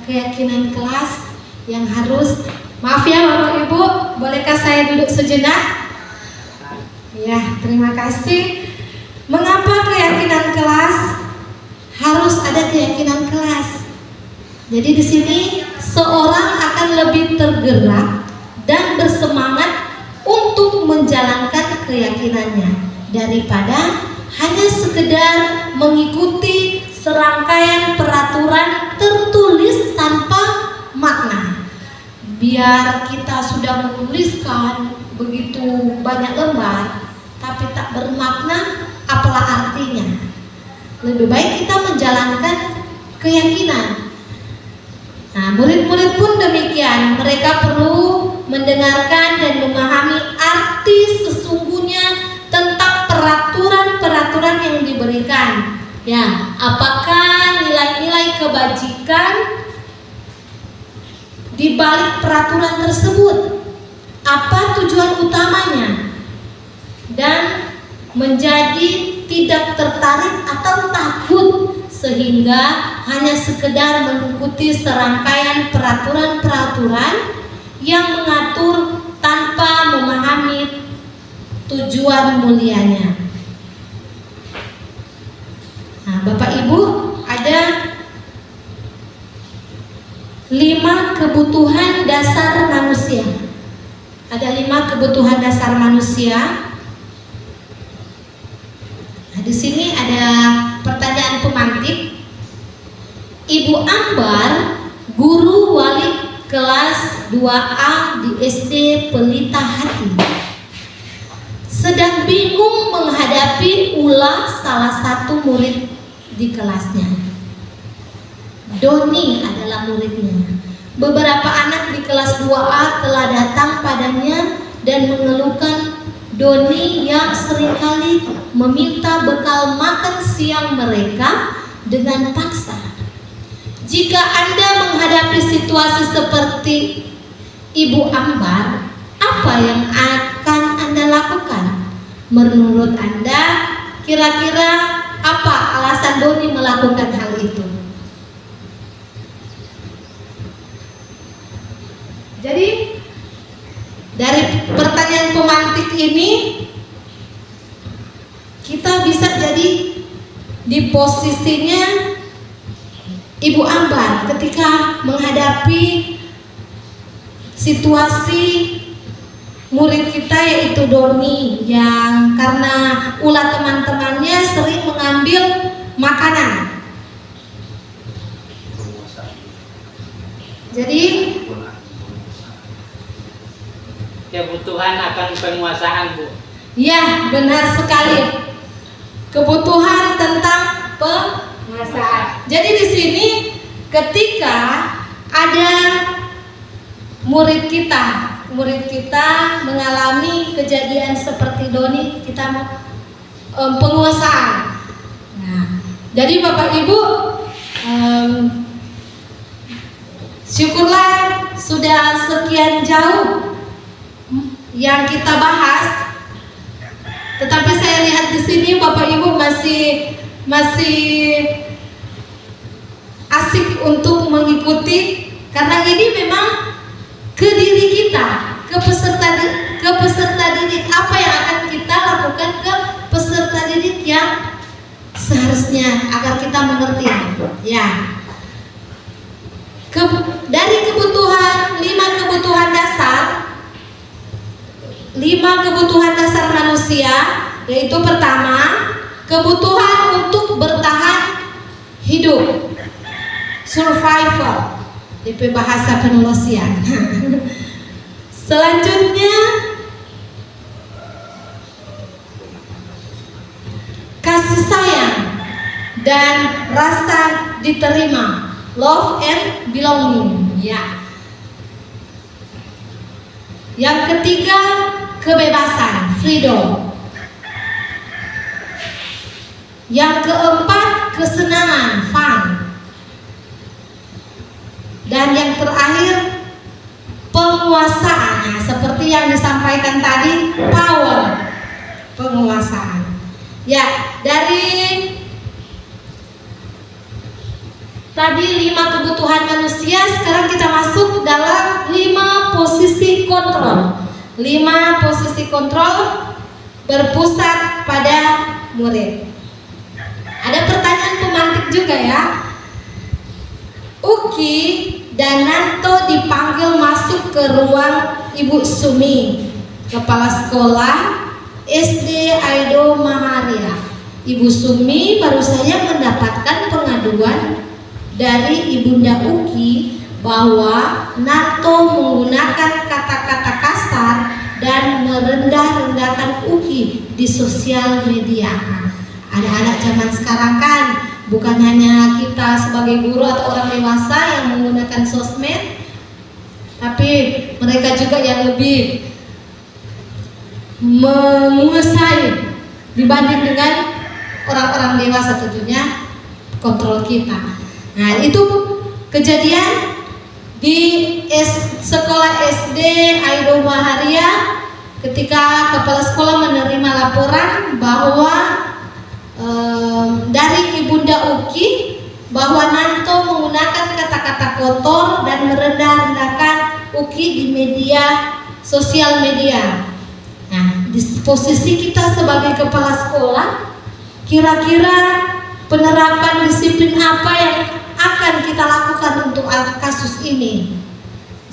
keyakinan kelas yang harus. Maaf ya Bapak Ibu, bolehkah saya duduk sejenak? Ya, terima kasih. Mengapa keyakinan kelas? Harus ada keyakinan kelas. Jadi di sini seorang akan lebih tergerak dan bersemangat untuk menjalankan keyakinannya daripada hanya sekedar mengikuti serangkaian peraturan tertulis tanpa makna. Biar kita sudah menuliskan begitu banyak lembar tapi tak bermakna, apalah artinya? Lebih baik kita menjalankan keyakinan. Nah, murid-murid pun demikian. Mereka perlu mendengarkan dan memahami arti sesungguhnya tentang peraturan-peraturan yang diberikan. Ya, apakah nilai-nilai kebajikan di balik peraturan tersebut? Apa tujuan utamanya? Dan menjadi tidak tertarik atau takut sehingga hanya sekedar mengikuti serangkaian peraturan-peraturan yang mengatur tanpa memahami tujuan mulianya. Nah, Bapak Ibu, ada 5 kebutuhan dasar manusia. Ada 5 kebutuhan dasar manusia. Nah, di sini ada pertanyaan pemantik. Ibu Ambar, guru wali kelas 2A di SD Pelita Hati, sedang bingung menghadapi ulah salah satu murid di kelasnya. Doni adalah muridnya. Beberapa anak di kelas 2A telah datang padanya dan mengeluhkan Doni yang seringkali meminta bekal makan siang mereka dengan paksa. Jika Anda menghadapi situasi seperti Ibu Ambar, apa yang akan Anda lakukan? Menurut Anda, kira-kira apa alasan Doni melakukan hal itu? Jadi dari pertanyaan pemantik ini kita bisa jadi di posisinya Ibu Ambar ketika menghadapi situasi murid kita yaitu Doni yang karena ulah teman-temannya sering mengambil makanan. Jadi kebutuhan akan penguasaan, Bu. ya, benar sekali. Kebutuhan tentang penguasaan. Jadi di sini ketika ada murid kita mengalami kejadian seperti Doni, kita mau penguasaan. Nah, jadi Bapak Ibu, syukurlah sudah sekian jauh yang kita bahas. Tetapi saya lihat di sini Bapak Ibu masih asik untuk mengikuti, karena ini memang ke diri kita, ke peserta didik, apa yang akan kita lakukan ke peserta didik yang seharusnya agar kita mengerti. Ya. Dari kebutuhan 5 kebutuhan dasar manusia, yaitu pertama, kebutuhan untuk bertahan hidup, survival di bahasa penelosian. Selanjutnya, kasih sayang dan rasa diterima, love and belonging. Ya. Yang ketiga, kebebasan, freedom. Yang keempat, kesenangan, fun. Dan yang terakhir, penguasaan. Nah, seperti yang disampaikan tadi, power, penguasaan. Ya, dari tadi 5 kebutuhan manusia, sekarang kita masuk dalam 5 posisi kontrol. 5 posisi kontrol berpusat pada murid. Ada pertanyaan pemantik juga ya. Uki dan Nanto dipanggil masuk ke ruang Ibu Sumi, kepala sekolah SD Aido Maharia. Ibu Sumi baru saja mendapatkan pengaduan dari Ibunda Uki bahwa Nanto menggunakan kata-kata kasar dan merendah-rendahkan Uki di sosial media. Anak-anak zaman sekarang kan bukan hanya kita sebagai guru atau orang dewasa yang menggunakan sosmed, tapi mereka juga yang lebih menguasai dibanding dengan orang-orang dewasa, tentunya kontrol kita. Nah, itu kejadian di sekolah SD Aido Maharia ketika kepala sekolah menerima laporan bahwa dari Ibunda Uki bahwa Nanto menggunakan kata-kata kotor dan merendah-rendahkan Uki di media sosial media. Nah, di posisi kita sebagai kepala sekolah, kira-kira penerapan disiplin apa yang akan kita lakukan untuk kasus ini?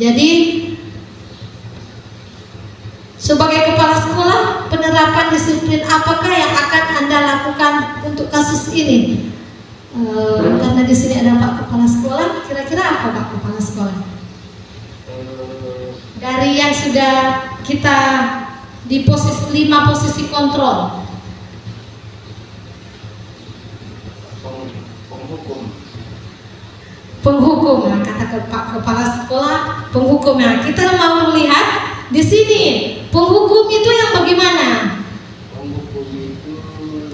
Jadi sebagai kepala sekolah, penerapan disiplin apakah yang akan Anda lakukan untuk kasus ini? Karena di sini ada Pak Kepala Sekolah, kira-kira apa Pak Kepala Sekolah? Dari yang sudah kita di posisi 5 posisi kontrol. Penghukum, nah, kata Pak Kepala Sekolah, penghukum. Nah, kita mau melihat di sini penghukum itu yang bagaimana? Penghukum itu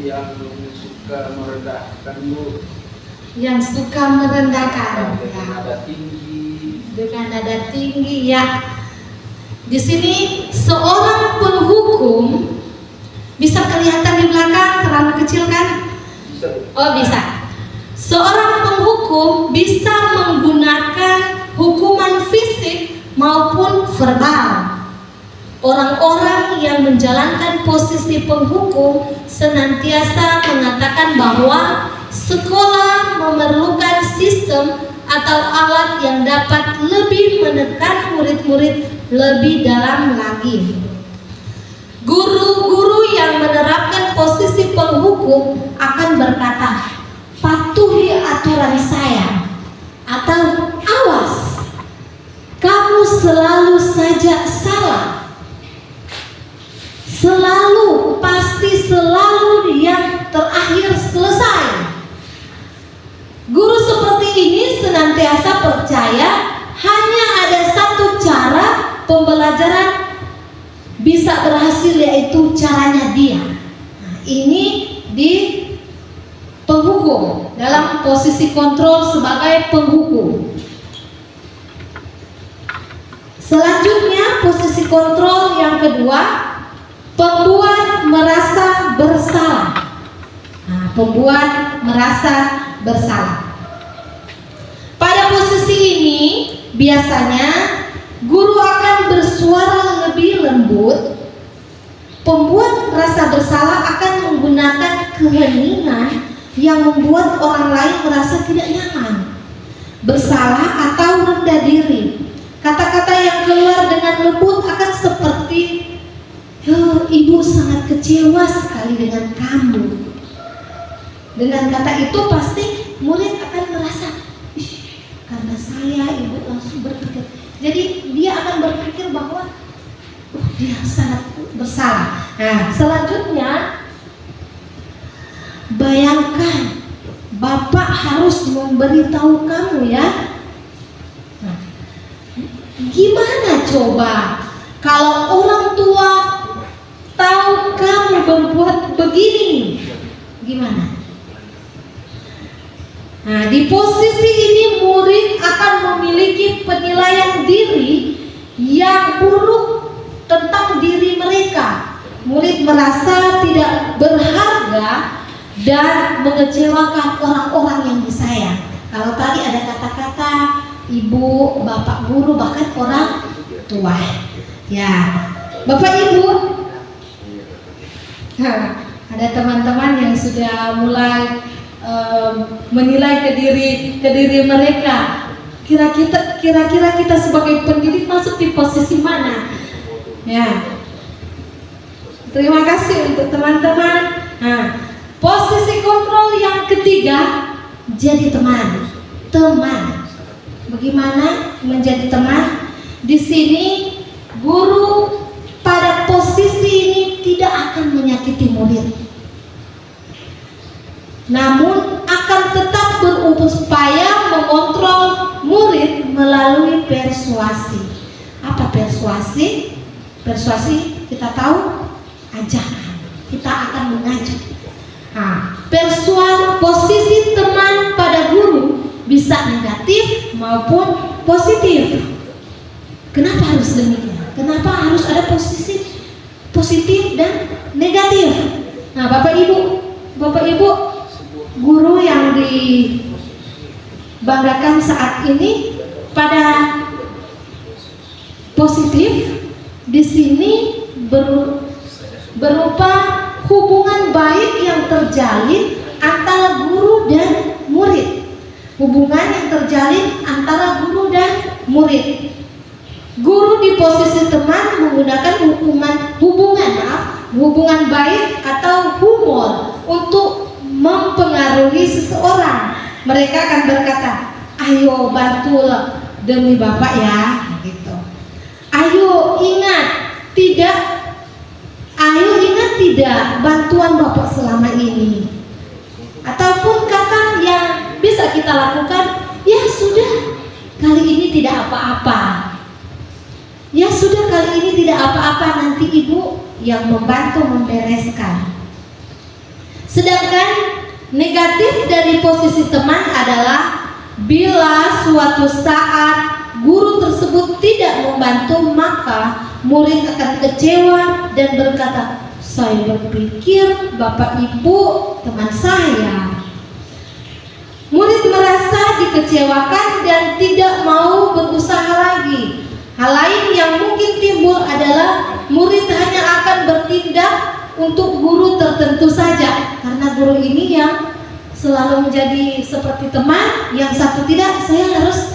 yang suka merendahkan, Bu. Yang suka merendahkan. Dengan nada tinggi. Dengan nada tinggi, ya. Di sini seorang penghukum bisa kelihatan di belakang terlalu kecil kan? Bisa. Oh, bisa. Seorang penghukum bisa menggunakan hukuman fisik maupun verbal. Orang-orang yang menjalankan posisi penghukum senantiasa mengatakan bahwa sekolah memerlukan sistem atau alat yang dapat lebih menekan murid-murid lebih dalam lagi. Guru-guru yang menerapkan posisi penghukum akan berkata, patuhi aturan saya, atau awas, kamu selalu saja salah. Selalu, pasti selalu yang terakhir selesai. Guru seperti ini senantiasa percaya hanya ada satu cara pembelajaran bisa berhasil, yaitu caranya dia. Nah, ini di penghukum, dalam posisi kontrol sebagai penghukum. Selanjutnya posisi kontrol yang kedua, pembuat merasa bersalah. Nah, pembuat merasa bersalah. Pada posisi ini biasanya guru akan bersuara lebih lembut. Pembuat merasa bersalah akan menggunakan keheningan yang membuat orang lain merasa tidak nyaman, bersalah atau rendah diri. Kata-kata yang keluar dengan lembut akan seperti, ibu sangat kecewa sekali dengan kamu. Dengan kata itu pasti murid akan merasa, karena saya, ibu langsung berpikir. Jadi dia akan berpikir bahwa dia sangat bersalah. Nah, selanjutnya, bayangkan Bapak harus memberitahu kamu ya. Nah, gimana coba kalau orang tua tahu kamu berbuat begini? Gimana? Nah, di posisi ini murid akan memiliki penilaian diri yang buruk tentang diri mereka. Murid merasa tidak berharga dan mengecewakan orang-orang yang disayang. Kalau tadi ada kata-kata ibu, bapak guru, bahkan orang tua. Ya, bapak ibu, ada Ada teman-teman yang sudah mulai menilai ke diri mereka. Kira-kira kita sebagai pendidik masuk di posisi mana? Ya. Terima kasih untuk teman-teman. Nah, posisi kontrol yang ketiga, jadi teman. Bagaimana menjadi teman? Di sini guru pada posisi ini tidak akan menyakiti murid, namun akan tetap berupaya mengontrol murid melalui persuasi. Apa persuasi? Persuasi kita tahu, ajakan. Kita akan mengajak. Nah, posisi teman pada guru bisa negatif maupun positif. Kenapa harus demikian? Kenapa harus ada posisi positif dan negatif? Nah, Bapak Ibu, guru yang dibanggakan saat ini pada positif di sini berupa hubungan baik yang terjalin antara guru dan murid. Hubungan yang terjalin antara guru dan murid. Guru di posisi teman menggunakan hubungan baik atau humor untuk mempengaruhi seseorang. Mereka akan berkata, ayo bantu demi Bapak ya, gitu. Ayo ingat tidak bantuan Bapak selama ini. Ataupun kata yang bisa kita lakukan, ya sudah, kali ini tidak apa-apa. Ya sudah, kali ini tidak apa-apa, nanti Ibu yang membantu membereskan. Sedangkan negatif dari posisi teman adalah bila suatu saat guru tersebut tidak membantu, maka murid akan kecewa dan berkata, saya berpikir Bapak Ibu teman saya. Murid merasa dikecewakan dan tidak mau berusaha lagi. Hal lain yang mungkin timbul adalah murid hanya akan bertindak untuk guru tertentu saja, karena guru ini yang selalu menjadi seperti teman, yang satu tidak, saya harus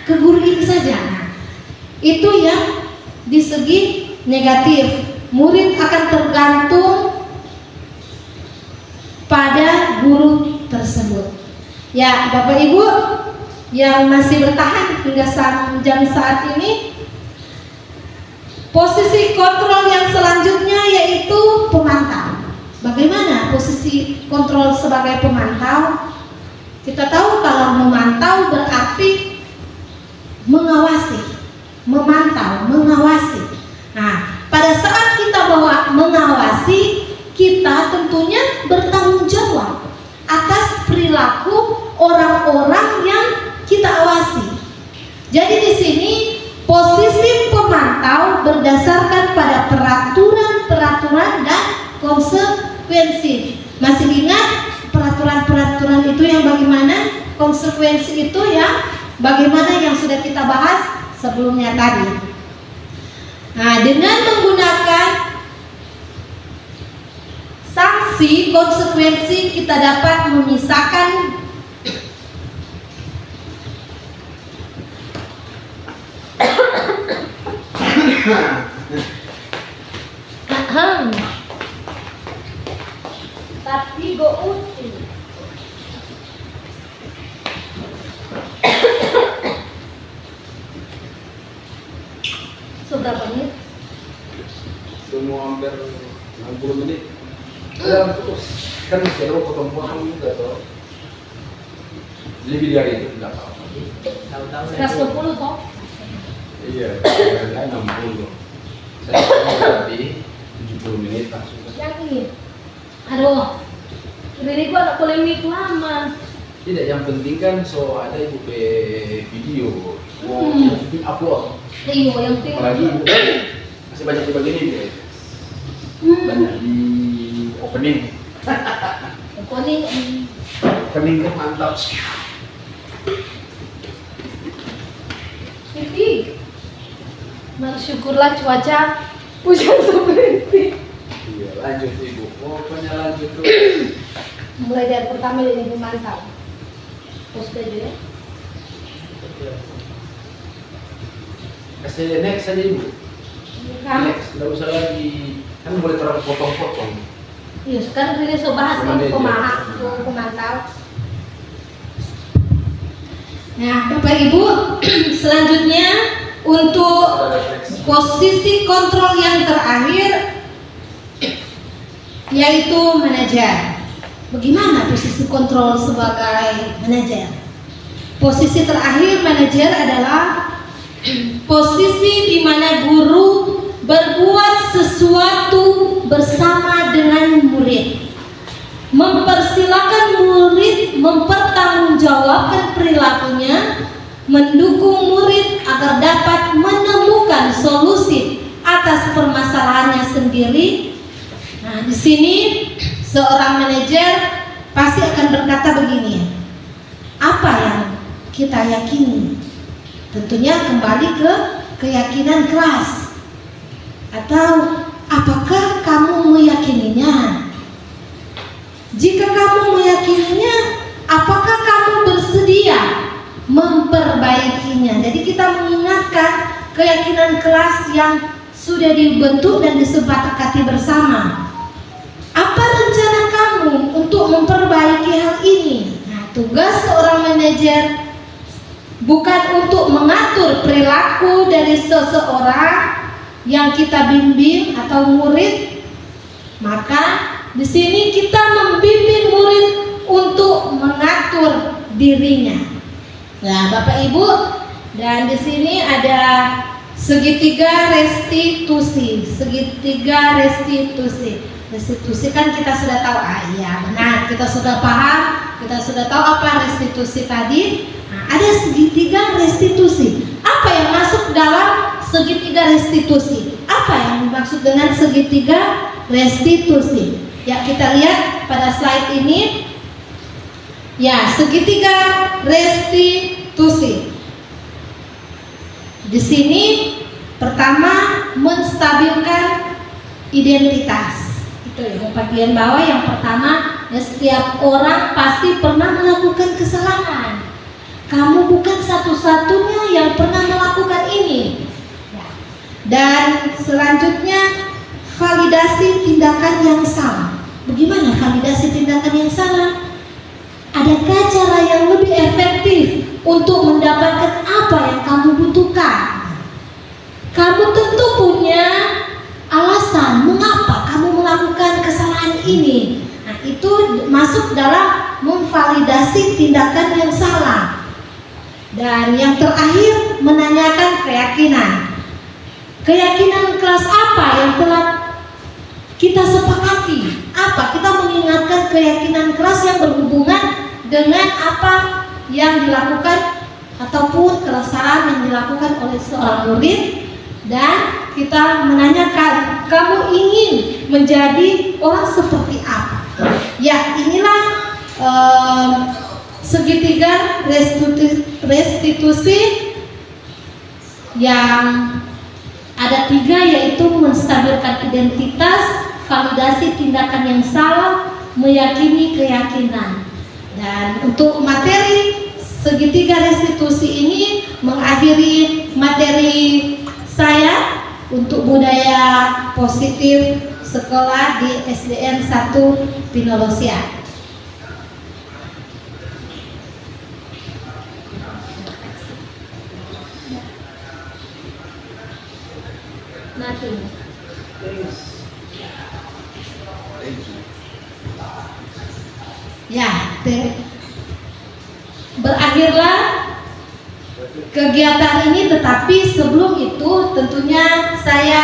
ke guru ini saja. Nah, itu yang di segi negatif. Murid akan tergantung pada guru tersebut. Ya, Bapak Ibu yang masih bertahan hingga jam saat ini, posisi kontrol yang selanjutnya yaitu pemantau. Bagaimana posisi kontrol sebagai pemantau? Kita tahu kalau memantau berarti mengawasi, memantau, mengawasi. Nah, pada saat kita mengawasi, kita tentunya bertanggung jawab atas perilaku orang-orang yang kita awasi. Jadi di sini posisi pemantau berdasarkan pada peraturan dan konsekuensi. Masih ingat peraturan-peraturan itu yang bagaimana? Konsekuensi itu yang bagaimana yang sudah kita bahas sebelumnya tadi. Nah, dengan menggunakan sanksi konsekuensi kita dapat memisahkan tapi go uti. Seberapa menit? Semua hampir 60 menit. Ya, terus kan kalau potong-potong juga toh. Lebih dari itu tidak apa-apa. Tahu-tahu 10 toh? Iya, saya 60. Saya tadi 70 menit langsung. Yang ini. Aduh. Ini gua ada polemik lama. Tidak, yang penting kan so ada ibu video. Yang upload. Iya, yang penting. Apalagi ibu masih banyak di bagian ini. Banyak di opening. Opening kan mantap. Ini bersyukurlah cuaca hujan seperti. Iyalah. Lanjut Ibu. Pokoknya lanjut tuh. Mulai dari pertama ini memantau. Post aja ya. Kasih next aja Ibu. Kamu, Next, nggak usah lagi. Kan boleh terang potong-potong. iya sekarang kita so bahas Sama nih dia. pemantau. Nah, Bapak Ibu, selanjutnya untuk Ada refleksi. posisi kontrol yang terakhir yaitu manajer. Bagaimana posisi kontrol sebagai manajer? Posisi terakhir manajer adalah posisi di mana guru berbuat sesuatu bersama dengan murid, mempersilahkan murid mempertanggungjawabkan perilakunya, mendukung murid agar dapat menemukan solusi atas permasalahannya sendiri. Nah, di sini seorang manajer pasti akan berkata begini, apa yang kita yakini? Tentunya kembali ke keyakinan kelas. Atau apakah kamu meyakininya? Jika kamu meyakininya, apakah kamu bersedia memperbaikinya? Jadi kita mengingatkan keyakinan kelas yang sudah dibentuk dan disepakati bersama. Apa rencana kamu untuk memperbaiki hal ini? Nah, tugas seorang manajer bukan untuk mengatur perilaku dari seseorang yang kita bimbing atau murid. Maka di sini kita membimbing murid untuk mengatur dirinya. Nah, Bapak Ibu, dan di sini ada segitiga restitusi. Segitiga restitusi. Restitusi kan kita sudah tahu, iya benar, kita sudah paham, kita sudah tahu apa restitusi tadi. Nah, ada segitiga restitusi. Apa yang masuk dalam segitiga restitusi? Apa yang dimaksud dengan segitiga restitusi? Ya, kita lihat pada slide ini. Ya, segitiga restitusi. Di sini pertama menstabilkan identitas. Itu yang bagian bawah yang pertama, ya, setiap orang pasti pernah melakukan kesalahan. Kamu bukan satu-satunya yang pernah melakukan ini. Ya. Dan selanjutnya validasi tindakan yang salah. Bagaimana validasi tindakan yang salah? Adakah cara yang lebih efektif untuk mendapatkan apa yang kamu butuhkan? Kamu tentu punya alasan mengapa kamu melakukan kesalahan ini. Nah, itu masuk dalam memvalidasi tindakan yang salah. Dan yang terakhir, menanyakan keyakinan. Keyakinan kelas apa yang telah kita sepakati? Apa? Kita mengingatkan keyakinan kelas yang berhubungan dengan apa yang dilakukan ataupun kesalahan yang dilakukan oleh seorang murid. Dan kita menanyakan, kamu ingin menjadi orang seperti apa? Ya, inilah segitiga restitusi yang ada 3, yaitu menstabilkan identitas, validasi tindakan yang salah, meyakini keyakinan. Dan untuk materi segitiga restitusi ini mengakhiri materi saya untuk budaya positif sekolah di SDN 1 Pinolosia. Nothing. Ya, berakhirlah kegiatan ini, tetapi sebelum itu tentunya saya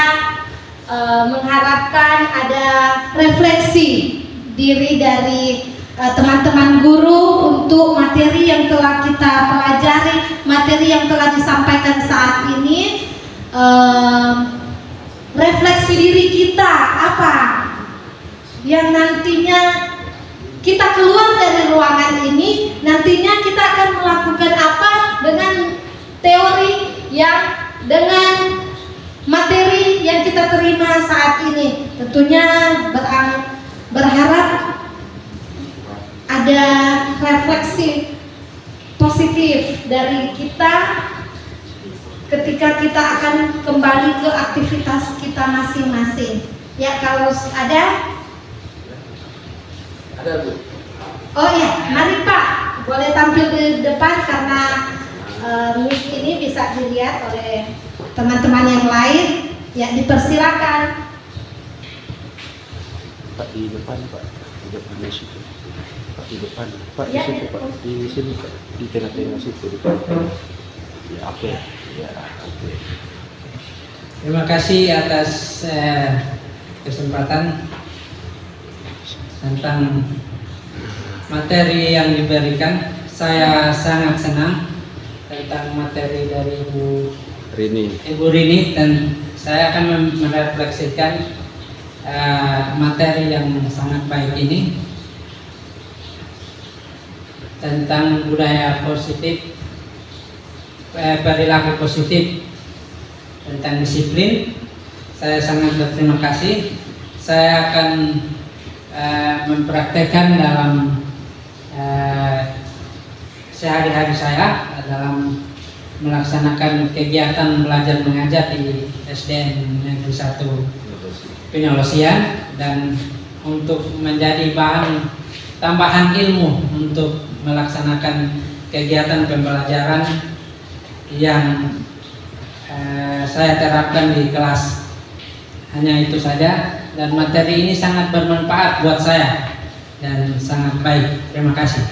mengharapkan ada refleksi diri dari teman-teman guru untuk materi yang telah kita pelajari, materi yang telah disampaikan saat ini. Refleksi diri kita apa yang nantinya kita keluar dari ruangan ini, nantinya kita akan melakukan apa dengan teori yang, dengan materi yang kita terima saat ini. Tentunya berharap ada refleksi positif dari kita ketika kita akan kembali ke aktivitas kita masing-masing. Ya, kalau ada? Ada, Bu. Oh ya, mari Pak, boleh tampil di depan karena mic ini bisa dilihat oleh teman-teman yang lain. Ya, dipersilakan. Pak di depan, Pak di depan di situ, Pak di depan, Pak di Ya, situ, ya. Pak di sini, Pak di tengah-tengah situ di depan. Ya apa? Ya apa? Terima kasih atas kesempatan tentang materi yang diberikan. Saya sangat senang tentang materi dari Ibu Rini, dan saya akan merefleksikan materi yang sangat baik ini tentang budaya positif, perilaku positif, tentang disiplin. Saya sangat berterima kasih. Saya akan mempraktekkan dalam sehari-hari saya dalam melaksanakan kegiatan belajar mengajar di SDN Negeri 1 Penyelesaian, dan untuk menjadi bahan tambahan ilmu untuk melaksanakan kegiatan pembelajaran yang saya terapkan di kelas. Hanya itu saja, dan materi ini sangat bermanfaat buat saya dan sangat baik. Terima kasih.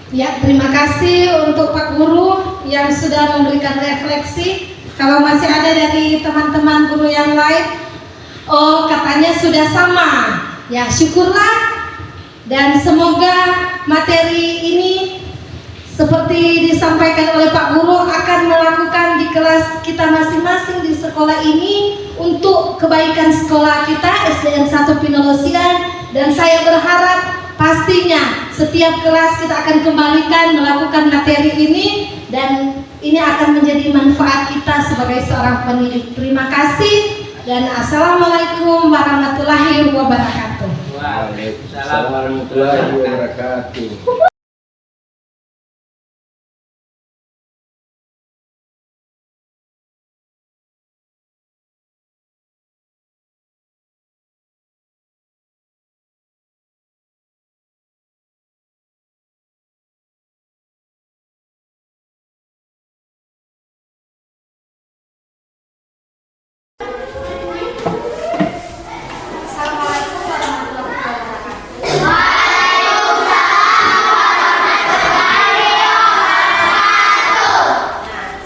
Ya, terima kasih untuk Pak Guru yang sudah memberikan refleksi. Kalau masih ada dari teman-teman guru yang lain, oh katanya sudah sama. Ya, syukurlah. Dan semoga materi ini seperti disampaikan oleh Pak Guru akan melakukan di kelas kita masing-masing di sekolah ini untuk kebaikan sekolah kita SDN 1 Pinolosian. Dan saya berharap pastinya setiap kelas kita akan kembalikan melakukan materi ini, dan ini akan menjadi manfaat kita sebagai seorang pendidik. Terima kasih dan assalamualaikum warahmatullahi wabarakatuh. Waalaikumsalam warahmatullahi wabarakatuh. Assalamualaikum warahmatullahi wabarakatuh.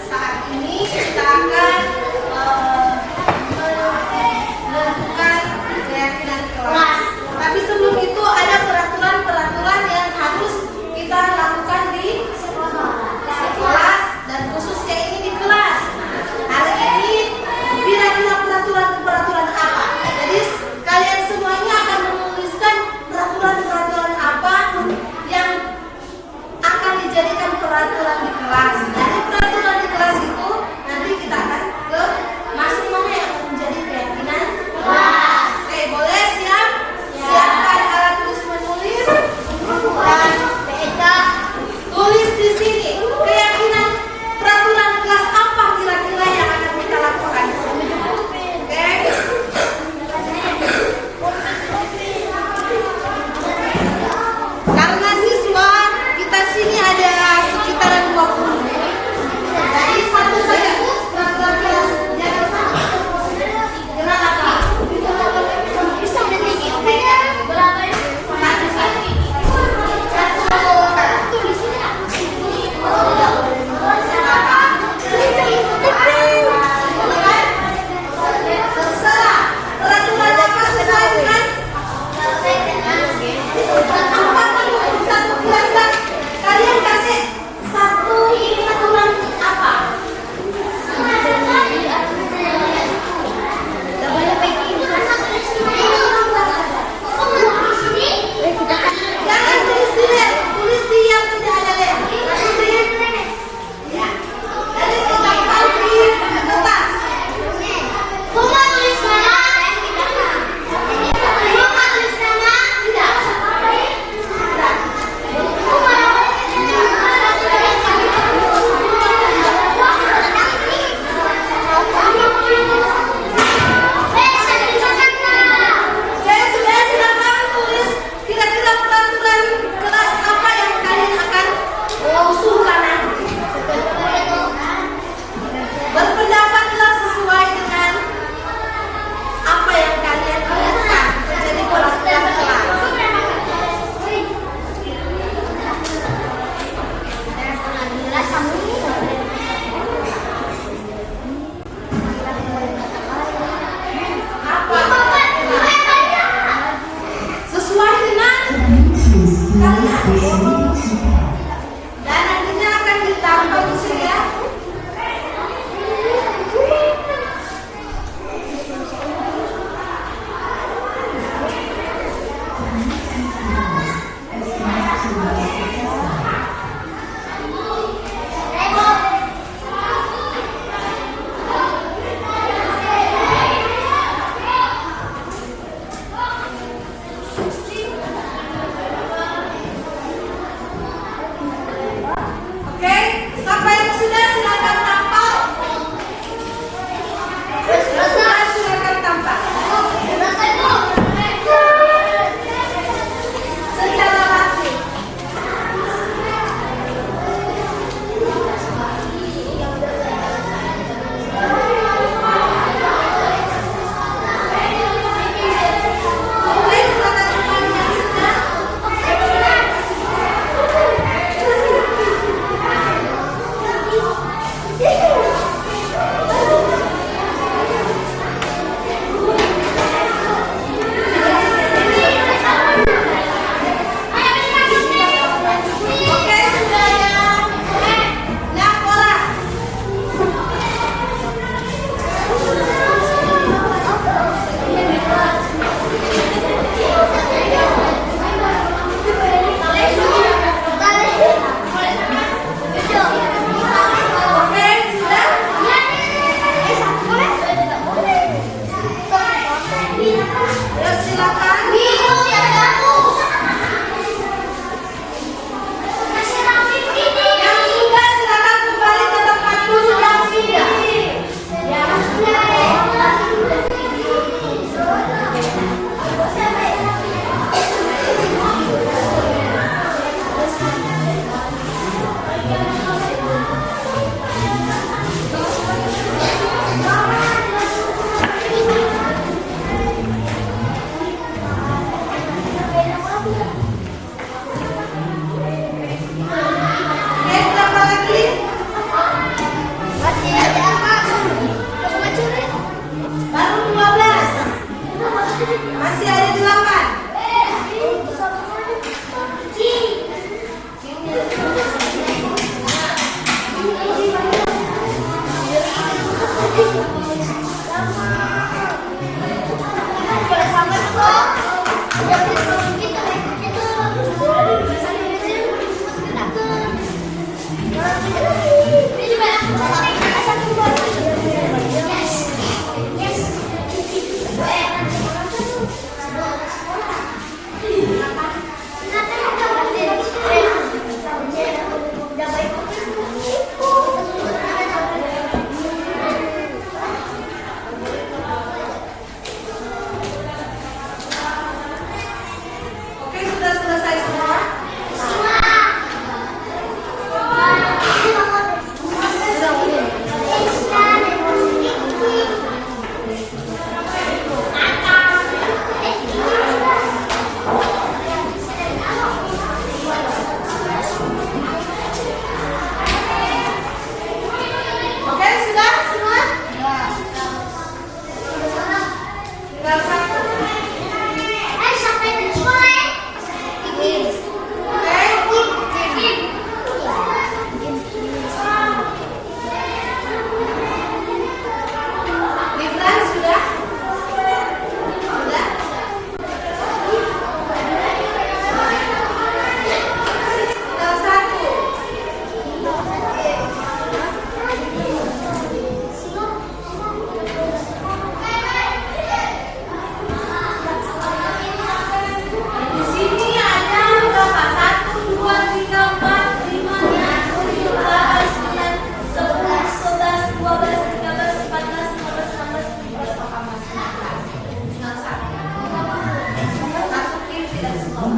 Saat ini kita akan menentukan keyakinan kelas. Tapi sebelum itu ada peraturan-peraturan yang harus kita lakukan di sekolah dan khususnya ini di kelas. Hari ini kira-kira peraturan-peraturan apa? Jadi kalian semuanya akan menuliskan peraturan-peraturan apa yang akan dijadikan peraturan di kelas. Dari peraturan di kelas itu nanti kita akan ke masuk mana yang akan menjadi keyakinan kelas. Oke, boleh siap? Siapkan alat tulis menulis dan tulis di sini keyakinan peraturan kelas apa kira-kira yang akan kita lakukan. Oke. Karena siswa kita sini ada sekitaran 20 Oke, sudah selesai semua? Oke, sudah semua? Tinggal satu. Gibran sudah? Sudah? Tinggal satu. Di sini ada berapa? 1, 2, 3, 4, 5, 6, 7, 8, 9, 10, 11, 12, 13, 14, 15, 16, 17, 18, 19. Tinggal satu. Masukin tidak semua.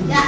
Ya.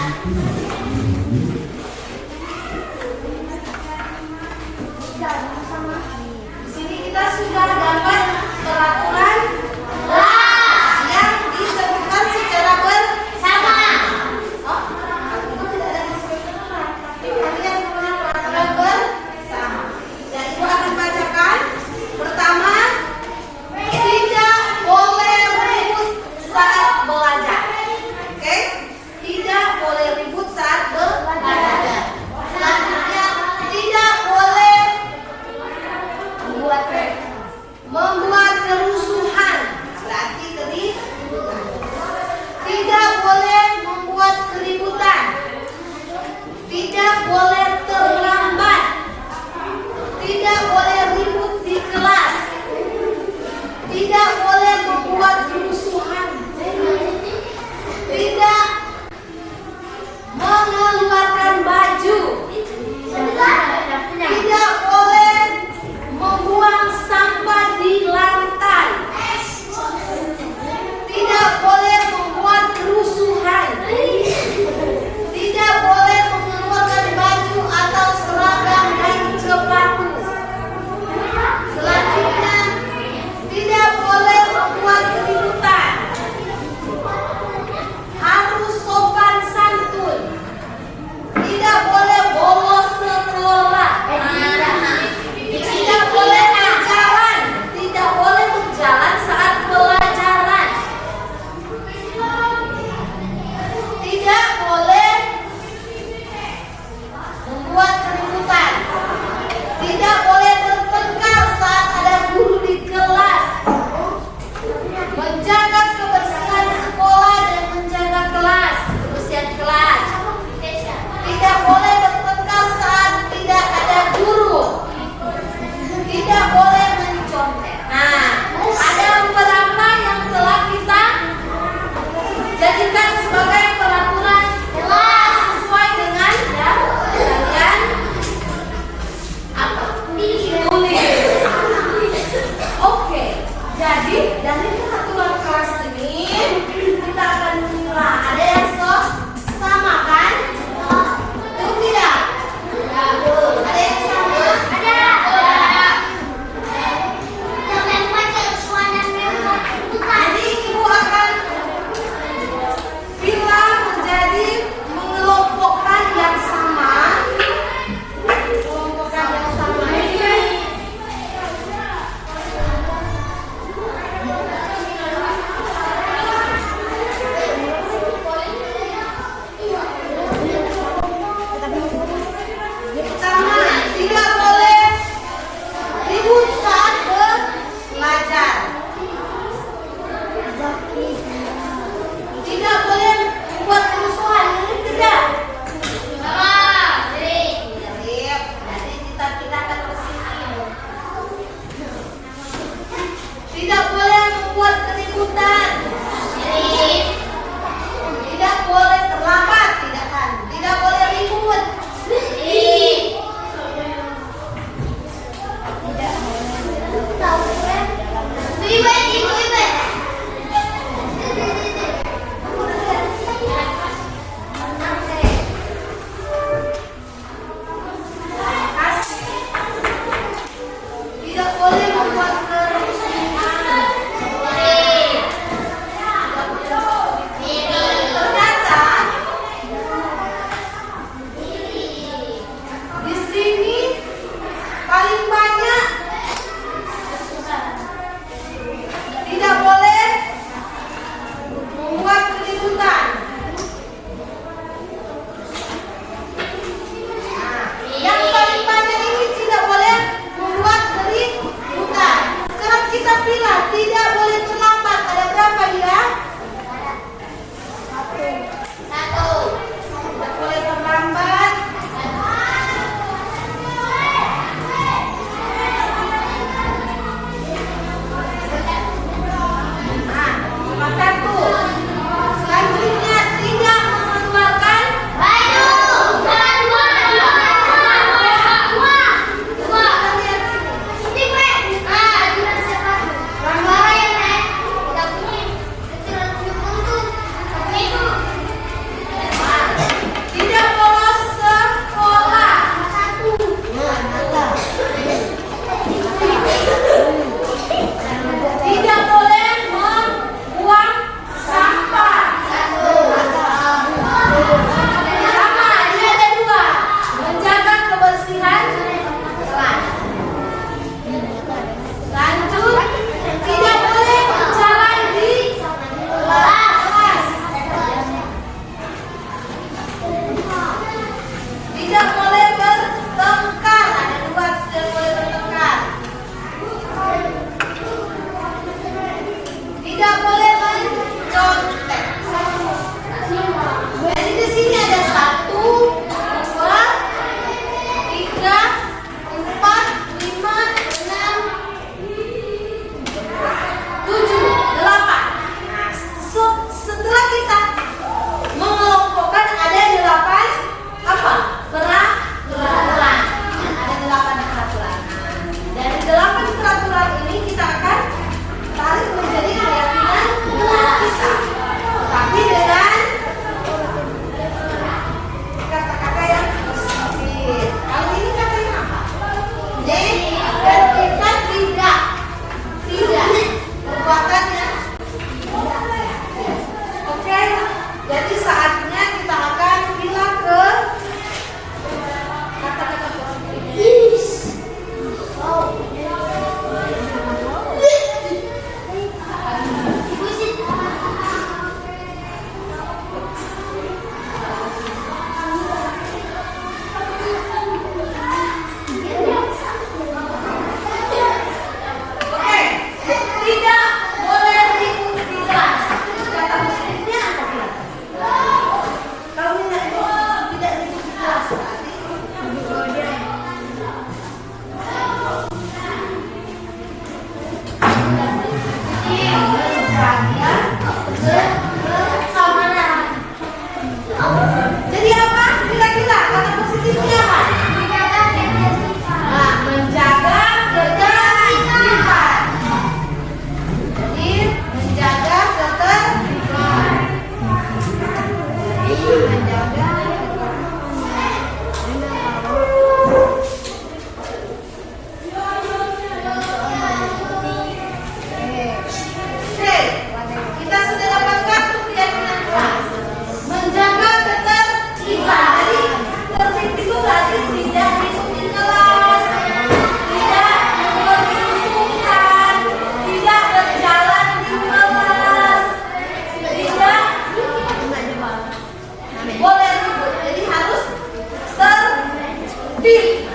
Di